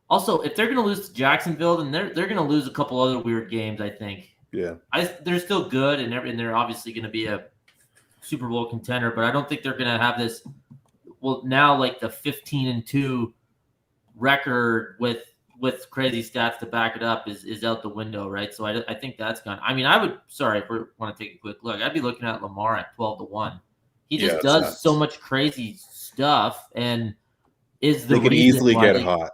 Also, if they're going to lose to Jacksonville, then they're going to lose a couple other weird games, I think. Yeah. They're still good, and they're obviously going to be a Super Bowl contender, but I don't think they're going to have this. Well, now like the 15-2 record with crazy stats to back it up is out the window, right? So I think that's gone. I mean, if we want to take a quick look, I'd be looking at Lamar at 12-1. He just does nuts. so much crazy stuff, and is the They could reason easily why get hot.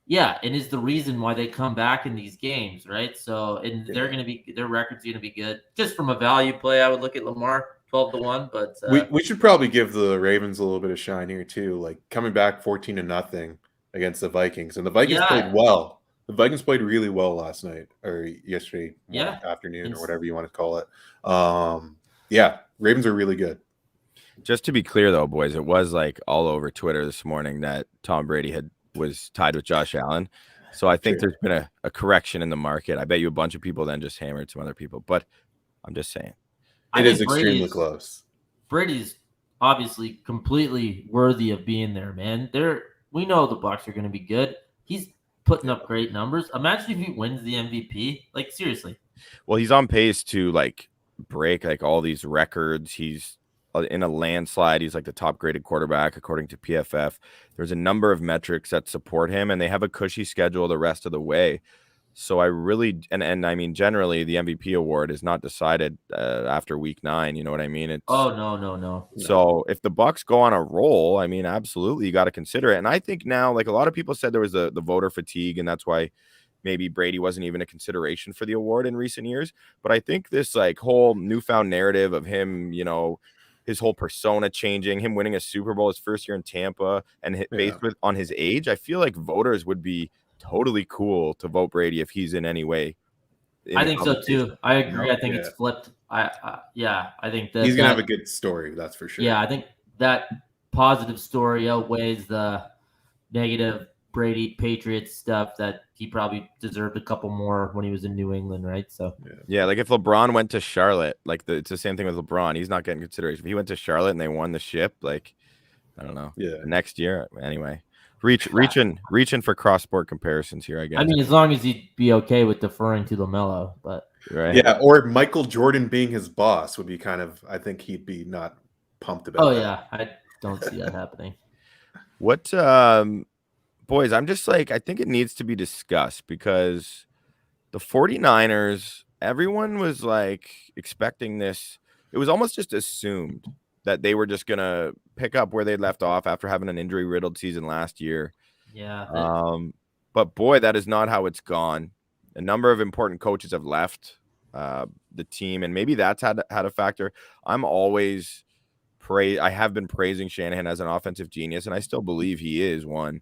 Yeah, and is the reason why they come back in these games, right? So, and their record's going to be good. Just from a value play, I would look at Lamar 12-1, but We should probably give the Ravens a little bit of shine here too. Like, coming back 14-0 against the Vikings, and the Vikings played well. The Vikings played really well last night or yesterday afternoon or whatever you want to call it. Ravens are really good. Just to be clear, though, boys, it was like all over Twitter this morning that Tom Brady was tied with Josh Allen. So I think there's been a correction in the market. I bet you a bunch of people then just hammered some other people, but I'm just saying. It is extremely close. Brady's obviously completely worthy of being there, man. We know the Bucs are going to be good. He's putting up great numbers. Imagine if he wins the MVP. Like, seriously. Well, he's on pace to like break like all these records. He's in a landslide. He's like the top graded quarterback according to PFF. There's a number of metrics that support him, and they have a cushy schedule the rest of the way. So I really and I mean, generally the MVP award is not decided after week 9. You know what I mean? No. So if the Bucs go on a roll, I mean, absolutely, you got to consider it. And I think now, like a lot of people said, there was the voter fatigue, and that's why maybe Brady wasn't even a consideration for the award in recent years. But I think this like whole newfound narrative of him, his whole persona changing, him winning a Super Bowl his first year in Tampa, and based on his age, I feel like voters would be totally cool to vote Brady if he's in any way. I think so too. I agree. I think it's flipped. I think that he's gonna have a good story. That's for sure. Yeah, I think that positive story outweighs the negative Brady Patriots stuff that he probably deserved a couple more when he was in New England, right? So yeah, like if LeBron went to Charlotte, like it's the same thing with LeBron. He's not getting consideration. If he went to Charlotte and they won the ship, like I don't know. Yeah. Next year, anyway. Reaching for cross-sport comparisons here, I guess. I mean, as long as he'd be okay with deferring to LaMelo, but right. Yeah, or Michael Jordan being his boss would be kind of. I think he'd be not pumped about. Yeah, I don't see that happening. What, boys? I'm just like I think it needs to be discussed because the 49ers, everyone was like expecting this. It was almost just assumed that they were just gonna pick up where they left off after having an injury-riddled season last year. Yeah. But boy, that is not how it's gone. A number of important coaches have left the team, and maybe that's had a factor. I have been praising Shanahan as an offensive genius, and I still believe he is one.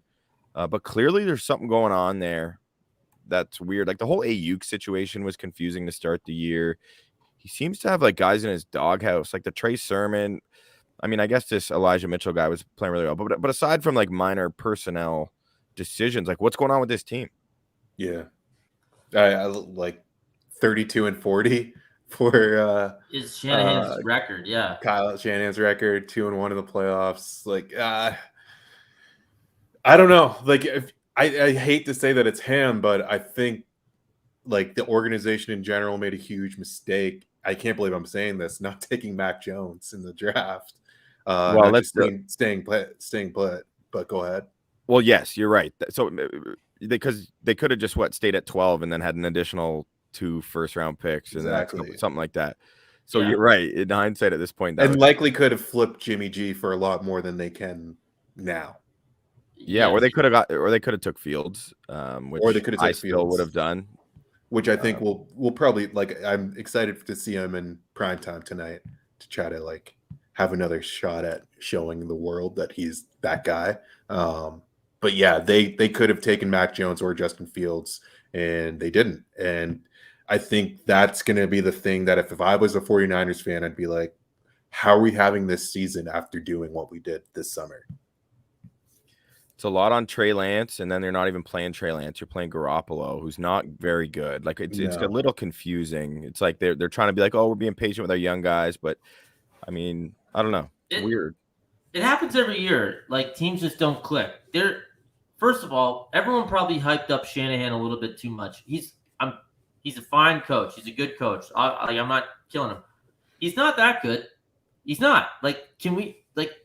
But clearly, there's something going on there that's weird. Like the whole Ayuk situation was confusing to start the year. He seems to have like guys in his doghouse, like the Trey Sermon. I mean, I guess this Elijah Mitchell guy was playing really well, but aside from like minor personnel decisions, like what's going on with this team? Yeah, I like 32-40 for is Shanahan's record. Yeah, Kyle Shanahan's record, 2-1 in the playoffs. Like, I don't know. Like, I hate to say that it's him, but I think like the organization in general made a huge mistake. I can't believe I'm saying this, not taking Mac Jones in the draft. Well, let's staying put. But go ahead. Well, yes, you're right. So because they could have just stayed at 12 and then had an additional 2 first-round picks and something like that. So you're right. In hindsight, at this point, and likely could have flipped Jimmy G for a lot more than they can now. Yeah, or they could have took Fields, which or they could have I still would have done. Which I think we'll probably like. I'm excited to see him in primetime tonight to try to like have another shot at showing the world that he's that guy. But yeah, they could have taken Mac Jones or Justin Fields, and they didn't. And I think that's going to be the thing that if I was a 49ers fan, I'd be like, how are we having this season after doing what we did this summer? It's a lot on Trey Lance, and then they're not even playing Trey Lance. You're playing Garoppolo, who's not very good. Like it's a little confusing. It's like they're trying to be like, oh, we're being patient with our young guys, but I mean, I don't know. It's weird. It happens every year. Like teams just don't click. First of all, everyone probably hyped up Shanahan a little bit too much. He's a fine coach. He's a good coach. I'm not killing him. He's not that good. He's not.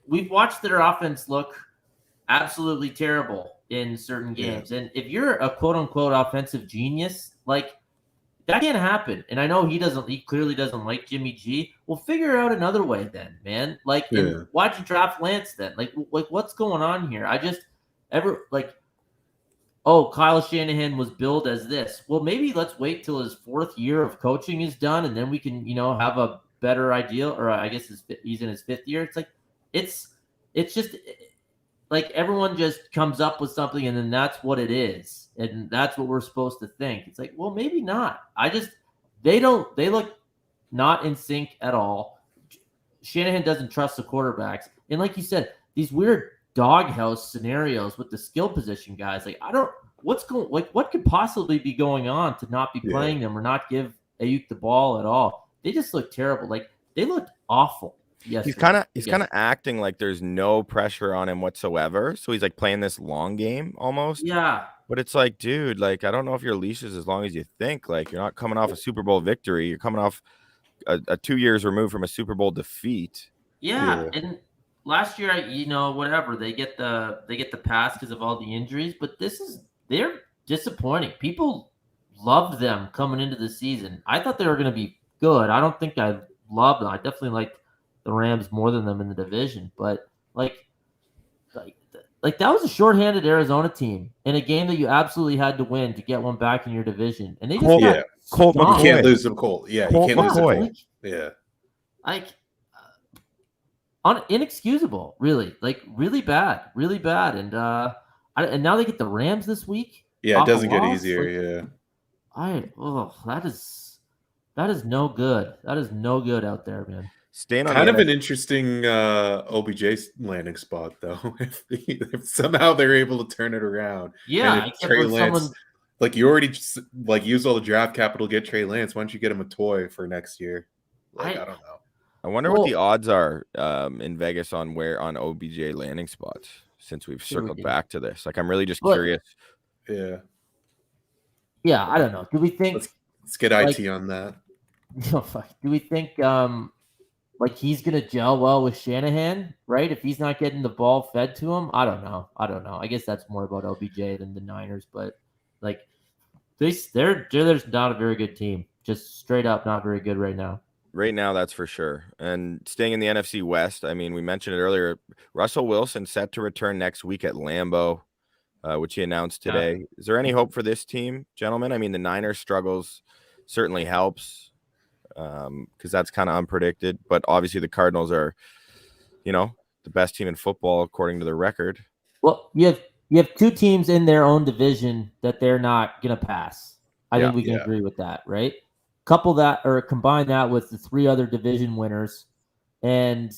We've watched their offense look absolutely terrible in certain games. And if you're a quote unquote offensive genius, like that can't happen. And I know he clearly doesn't like Jimmy G. Well, figure out another way then, man. And why'd you draft Lance then? Like what's going on here? Kyle Shanahan was billed as this. Well, maybe let's wait till his 4th year of coaching is done, and then we can, have a better idea. Or I guess he's in his 5th year. It's like it's just like everyone just comes up with something, and then that's what it is, and that's what we're supposed to think. It's like, well, maybe not. They look not in sync at all. Shanahan doesn't trust the quarterbacks, and like you said, these weird doghouse scenarios with the skill position guys. What could possibly be going on to not be playing them or not give Ayuk the ball at all? They just look terrible. Like they looked awful. Yes, he's kind of acting like there's no pressure on him whatsoever. So he's like playing this long game almost. Yeah. But it's like, dude, like I don't know if your leash is as long as you think. Like you're not coming off a Super Bowl victory. You're coming off a 2 years removed from a Super Bowl defeat. Yeah. And last year, whatever, they get the pass because of all the injuries, but they're disappointing. People loved them coming into the season. I thought they were going to be good. I don't think I loved them. I definitely liked the Rams more than them in the division, but like that was a shorthanded Arizona team in a game that you absolutely had to win to get one back in your division, and they just Colt you can't lose them, Colt. Yeah, you can't lose them, Colt. Inexcusable, really, like really bad, and and now they get the Rams this week. Yeah, it doesn't get easier. That is no good. That is no good out there, man. Kind of an interesting OBJ landing spot, though. if somehow they're able to turn it around. Yeah, Trey Lance, you already use all the draft capital to get Trey Lance. Why don't you get him a toy for next year? I don't know. I wonder what the odds are in Vegas on OBJ landing spots since we've circled back to this. Like, I'm really just curious. Yeah. Yeah, I don't know. Do we think? Let's get IT on that. No, do we think he's gonna gel well with Shanahan, right? If he's not getting the ball fed to him, I don't know. I guess that's more about OBJ than the Niners, but they're not a very good team. Just straight up not very good right now. Right now, that's for sure. And staying in the NFC West, I mean, we mentioned it earlier. Russell Wilson set to return next week at Lambeau, which he announced today. Yeah. Is there any hope for this team, gentlemen? I mean, the Niners struggles certainly helps because that's kind of unpredicted. But obviously, the Cardinals are, the best team in football according to the record. Well, you have two teams in their own division that they're not going to pass. I think we can agree with that, right? Combine that with the 3 other division winners, and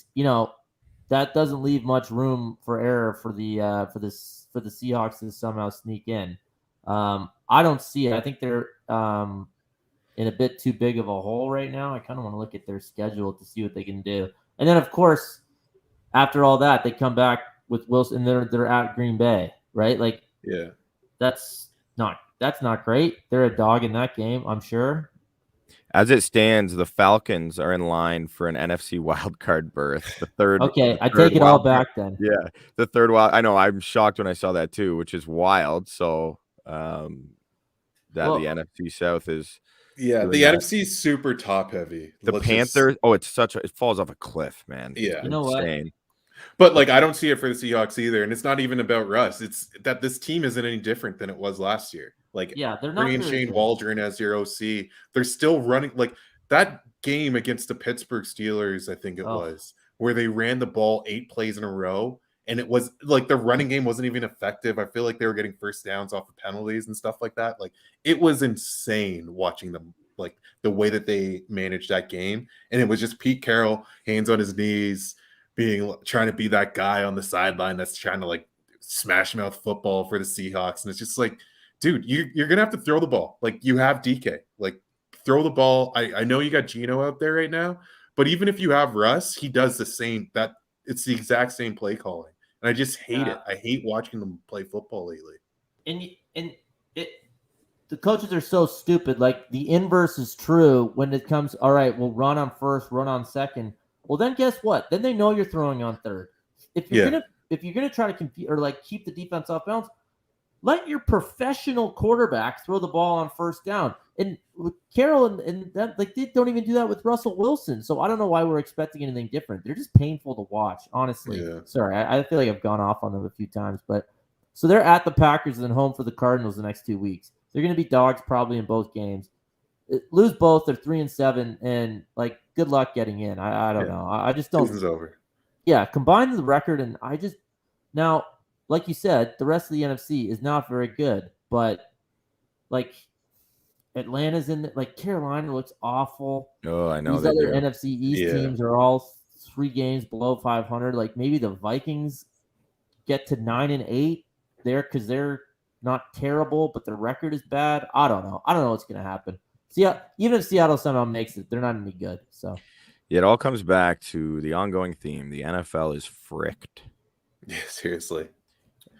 that doesn't leave much room for error for the Seahawks to somehow sneak in. I don't see it. I think they're in a bit too big of a hole right now. I kind of want to look at their schedule to see what they can do, and then of course, after all that, they come back with Wilson. They're at Green Bay, right? That's not great. They're a dog in that game, I'm sure. As it stands, the Falcons are in line for an NFC wildcard berth. The third. Okay, I take it all back then. Yeah, the third wild. I know. I'm shocked when I saw that too, which is wild. So, the NFC South is. Yeah, the NFC is super top heavy. The Panthers. It falls off a cliff, man. Yeah, you know what? But I don't see it for the Seahawks either, and it's not even about Russ. It's that this team isn't any different than it was last year. They're not bringing Shane Waldron as your OC. They're still running that game against the Pittsburgh Steelers, I think it was, where they ran the ball 8 plays in a row, and it was like the running game wasn't even effective. I feel like they were getting first downs off of penalties and stuff like that. Like, it was insane watching them, like the way that they managed that game. And it was just Pete Carroll, hands on his knees, trying to be that guy on the sideline that's trying to like smash mouth football for the Seahawks. And it's just like, dude, you're gonna have to throw the ball. Like, you have DK, like throw the ball. I know you got Geno out there right now, but even if you have Russ, he does the same. That it's the exact same play calling, and I just hate it. I hate watching them play football lately. The coaches are so stupid. Like, the inverse is true when it comes. All right, we'll run on first, run on second. Well, then guess what? Then they know you're throwing on third. If you're gonna try to compete or like keep the defense off balance, let your professional quarterback throw the ball on first down. And Carroll and that, like, they don't even do that with Russell Wilson. So I don't know why we're expecting anything different. They're just painful to watch, honestly. Yeah. Sorry, I feel like I've gone off on them a few times, but so they're at the Packers and then home for the Cardinals the next 2 weeks. They're going to be dogs probably in both games. Lose both, they're 3-7, and like, good luck getting in. I don't know. I just don't. Season's over. Yeah, combine the record, and I just now, like you said, the rest of the NFC is not very good, but like, Atlanta's in, like, Carolina looks awful. Oh, I know. These other NFC East teams are all 3 games below 500. Like, maybe the Vikings get to 9-8 there because they're not terrible, but their record is bad. I don't know. I don't know what's going to happen. See, even if Seattle somehow makes it, they're not any good. So it all comes back to the ongoing theme. The NFL is fricked. Yeah, seriously.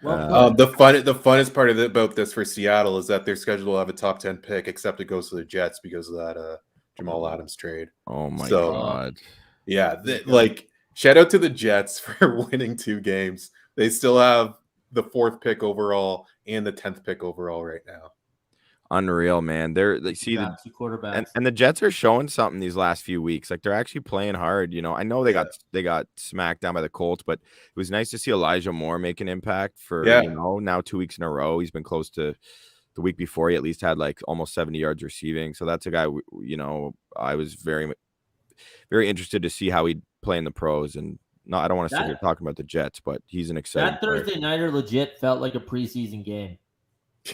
The funnest part about this for Seattle is that they're scheduled to have a top 10 pick, except it goes to the Jets because of that Jamal Adams trade. Oh my God. Yeah, like, shout out to the Jets for winning 2 games. They still have the 4th pick overall and the 10th pick overall right now. Unreal, man. They see the quarterbacks, and the Jets are showing something these last few weeks. Like, they're actually playing hard. You know, I know they got smacked down by the Colts, but it was nice to see Elijah Moore make an impact for now 2 weeks in a row. He's been close to the week before. He at least had like almost 70 yards receiving. So that's a guy. I was very, very interested to see how he'd play in the pros. And I don't want to sit here talking about the Jets, but he's an exciting. That Thursday nighter legit felt like a preseason game.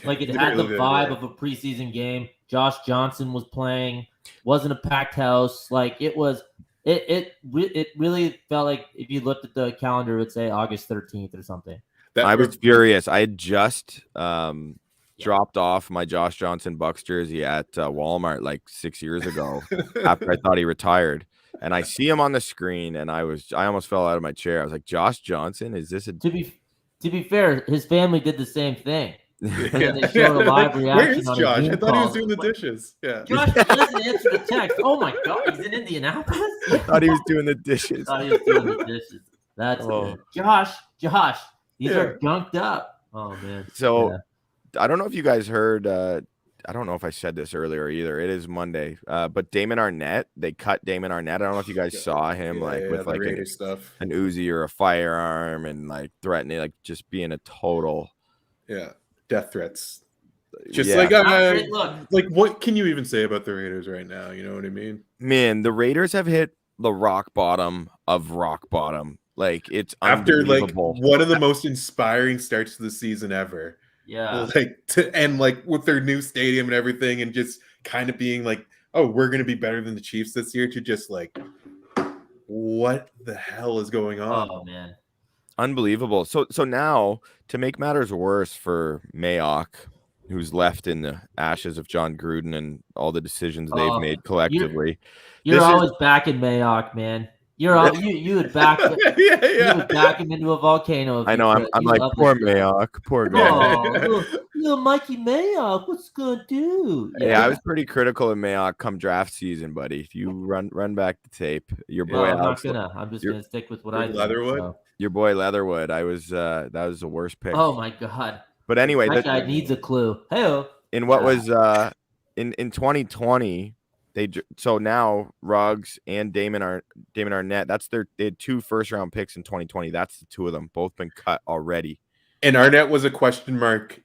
Like, it had the vibe of a preseason game. Josh Johnson was playing. Wasn't a packed house. Like, it was. It really felt like, if you looked at the calendar, it would say August 13th or something. I was furious. I had just dropped off my Josh Johnson Bucs jersey at Walmart like 6 years ago after I thought he retired. And I see him on the screen, and I almost fell out of my chair. I was like, Josh Johnson? Is this a... To be fair, his family did the same thing. And they showed a live reaction. Where is Josh? I thought he was doing the dishes. Yeah. Josh doesn't answer the text. Oh my God, he's in Indianapolis? I thought he was doing the dishes. That's good. Josh, these are gunked up. Oh, man. So, I don't know if you guys heard, I don't know if I said this earlier either. It is Monday. But Damon Arnett, they cut Damon Arnett. I don't know if you guys saw him with like an Uzi or a firearm and like threatening, like just being a total. Yeah. Death threats. Just like what can you even say about the Raiders right now? You know what I mean? Man, the Raiders have hit the rock bottom of rock bottom. Like, it's after like one of the most inspiring starts to the season ever. Yeah. Like with their new stadium and everything, and just kind of being like, oh, we're gonna be better than the Chiefs this year, to just like, what the hell is going on? Oh, man. Unbelievable. So now, to make matters worse for Mayock, who's left in the ashes of John Gruden and all the decisions they've made collectively. You're always backing Mayock, man. You would back you would back him into a volcano. I know. I'm like, poor Mayock, poor guy. Oh, little Mikey Mayock, what's gonna do? Yeah, I was pretty critical of Mayock come draft season, buddy. If you run back the tape, your boy. I'm just gonna stick with what I do. Leatherwood. So. Your boy Leatherwood. That was the worst pick. Oh my God. But anyway, that guy needs a clue. Hey. In what was in 2020. So now Ruggs and Damon Arnett, they had 2 first-round picks in 2020. That's the 2 of them, both been cut already. And Arnett was a question mark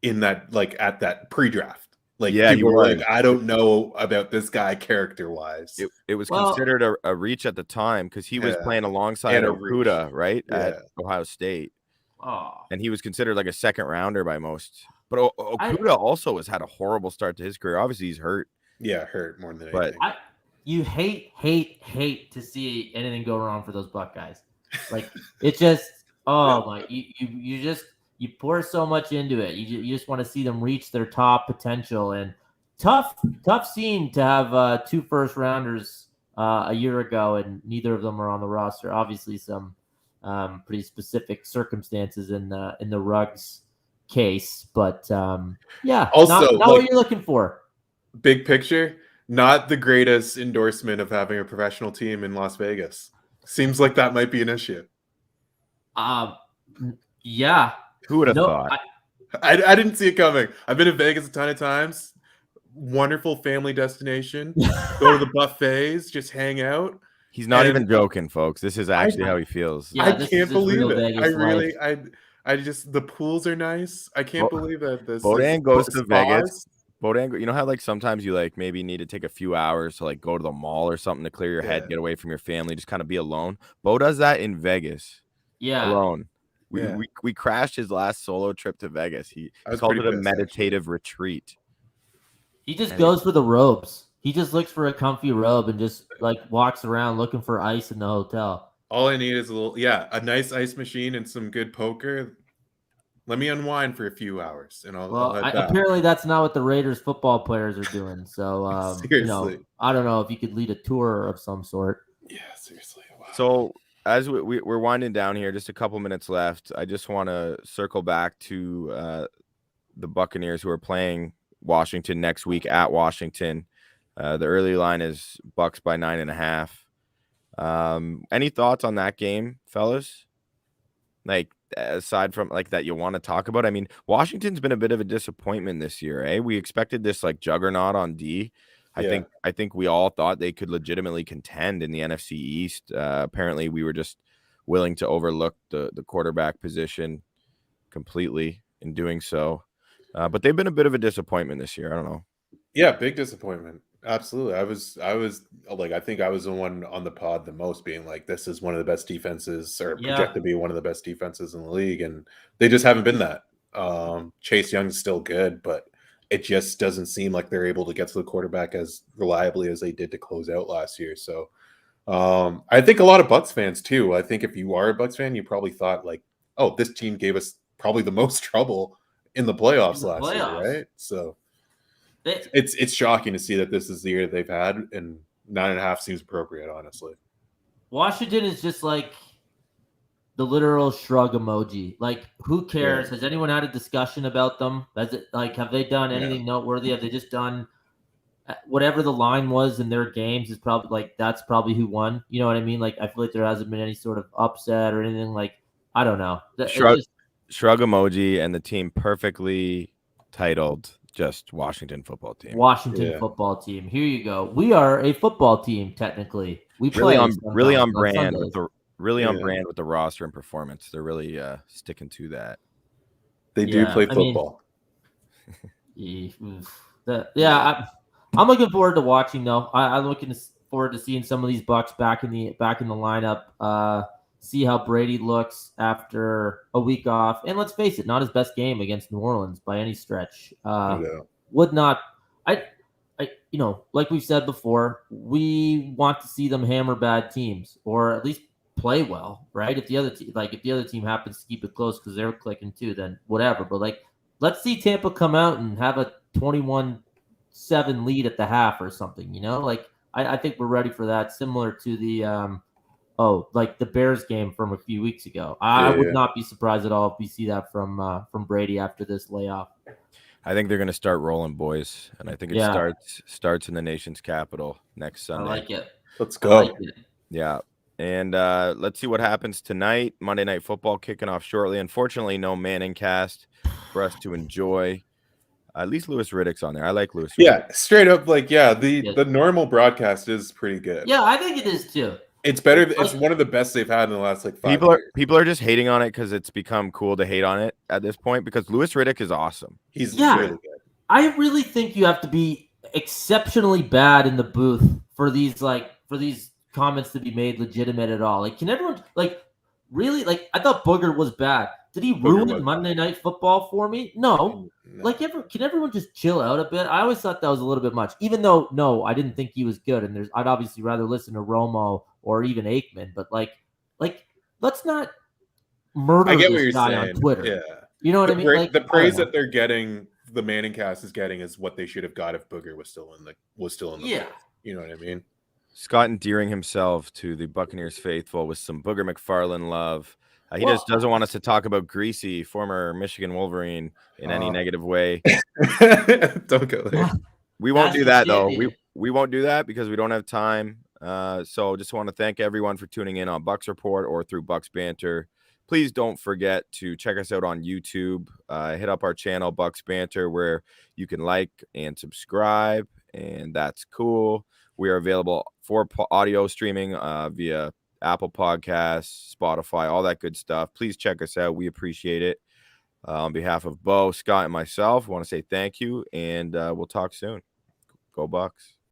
in that, like, at that pre-draft. Like Yeah, he people were was. like, I don't know about this guy character wise. It was Well- considered a reach at the time because he was Yeah. playing alongside And a reach. Okuda, right, at Yeah. Ohio State, Oh, and he was considered like a second rounder by most. But Okuda also has had a horrible start to his career. Obviously, he's hurt. Yeah, hurt more than But- anything. you hate to see anything go wrong for those Buckeyes. Like it just, my, you pour so much into it. You just want to see them reach their top potential. And tough scene to have 2 first rounders a year ago, and neither of them are on the roster. Obviously, some pretty specific circumstances in the Ruggs case, but yeah, Also, not what you're looking for. Big picture, not the greatest endorsement of having a professional team in Las Vegas. Seems like that might be an issue. Yeah. Who would have No, thought? I didn't see it coming. I've been to Vegas a ton of times. Wonderful family destination. Go to the buffets, just hang out. He's not and- even joking, folks. This is actually how he feels. Yeah, I this is can't his believe real it. Vegas I really, life. I just the pools are nice. I can't believe that this Bodan goes to spas. Vegas. Bodan, you know how like sometimes you like maybe need to take a few hours to like go to the mall or something to clear your head, Yeah. get away from your family, just kind of be alone. Bo does that in Vegas Yeah. alone. Yeah. We crashed his last solo trip to Vegas. He I was called pretty it a pissed, actually. meditative retreat. He just And goes for the robes. He just looks for a comfy robe and just like walks around looking for ice in the hotel. All I need is a nice ice machine and some good poker. Let me unwind for a few hours, and I'll Well, head back. apparently that's not what the Raiders football players are doing. So, Seriously. I don't know if you could lead a tour of some sort. Yeah, seriously. Wow. So as we're winding down here, just a couple minutes left. I just want to circle back to the Buccaneers who are playing Washington next week at Washington. The early line is Bucs by 9.5. Any thoughts on that game, fellas? Like aside from like that you want to talk about? I mean, Washington's been a bit of a disappointment this year, eh? We expected this like juggernaut on D. I think we all thought they could legitimately contend in the NFC East. Apparently, we were just willing to overlook the quarterback position completely in doing so. But they've been a bit of a disappointment this year. I don't know. Yeah, big disappointment. Absolutely. I was like, I think I was the one on the pod the most being like, this is one of the best defenses, or Yeah. projected to be one of the best defenses in the league. And they just haven't been that. Chase Young's still good, but it just doesn't seem like they're able to get to the quarterback as reliably as they did to close out last year. So I think a lot of Bucs fans too. I think if you are a Bucs fan, you probably thought like, oh, this team gave us probably the most trouble in the playoffs last year, right? So it's shocking to see that this is the year they've had, and 9.5 seems appropriate, honestly. Washington is just like the literal shrug emoji. Like, who cares? Yeah. Has anyone had a discussion about them? Have they done anything noteworthy? Have they just done whatever the line was in their games? Is probably like that's probably who won. You know what I mean? Like, I feel like there hasn't been any sort of upset or anything. Like, I don't know. Shrug emoji and the team perfectly titled just Washington football team. Washington football team. Here you go. We are a football team technically. We play on brand Sundays. with on brand with the roster and performance. They're really sticking to that. They do play football. I'm looking forward to watching though. I'm looking forward to seeing some of these Bucs back in the lineup. See how Brady looks after a week off. And let's face it, not his best game against New Orleans by any stretch. Would not. Like we've said before, we want to see them hammer bad teams or at least play well, right? If the other team happens to keep it close because they're clicking too, then whatever. But like, let's see Tampa come out and have a 21-7 lead at the half or something. Like I think we're ready for that. Similar to the like the Bears game from a few weeks ago. I would not be surprised at all if we see that from Brady after this layoff. I think they're going to start rolling, boys, and I think it starts in the nation's capital next Sunday. I like it. Let's go. Yeah, and let's see what happens tonight. Monday Night Football kicking off shortly. Unfortunately, no Manning cast for us to enjoy. At least Louis Riddick's on there. I like Louis Riddick. Yeah, straight up, the normal broadcast is pretty good. Yeah, I think it is too. It's better. It's one of the best they've had in the last 5 years. People are just hating on it because it's become cool to hate on it at this point because Louis Riddick is awesome. He's really good. I really think you have to be exceptionally bad in the booth for these comments to be made legitimate at all. Like, can everyone really I thought Booger was bad. Did he ruin was Monday Night Football for me? No. No. Can everyone just chill out a bit? I always thought that was a little bit much. Even though, no, I didn't think he was good, and I'd obviously rather listen to Romo or even Aikman. But let's not murder I get what this you're guy saying. on Twitter. Yeah. You know what I mean? The praise that they're getting, the Manning cast is getting, is what they should have got if Booger was still in the Yeah. booth. You know what I mean? Scott endearing himself to the Buccaneers faithful with some Booger McFarland love. He just doesn't want us to talk about Greasy, former Michigan Wolverine, in any negative way. Don't go there. We won't do that, though. We won't do that because we don't have time. So just want to thank everyone for tuning in on Bucs Report or through Bucs Banter. Please don't forget to check us out on YouTube. Hit up our channel, Bucs Banter, where you can like and subscribe, and that's cool. We are available for audio streaming via Apple Podcasts, Spotify, all that good stuff. Please check us out. We appreciate it. On behalf of Bo, Scott, and myself, I want to say thank you, and we'll talk soon. Go Bucs.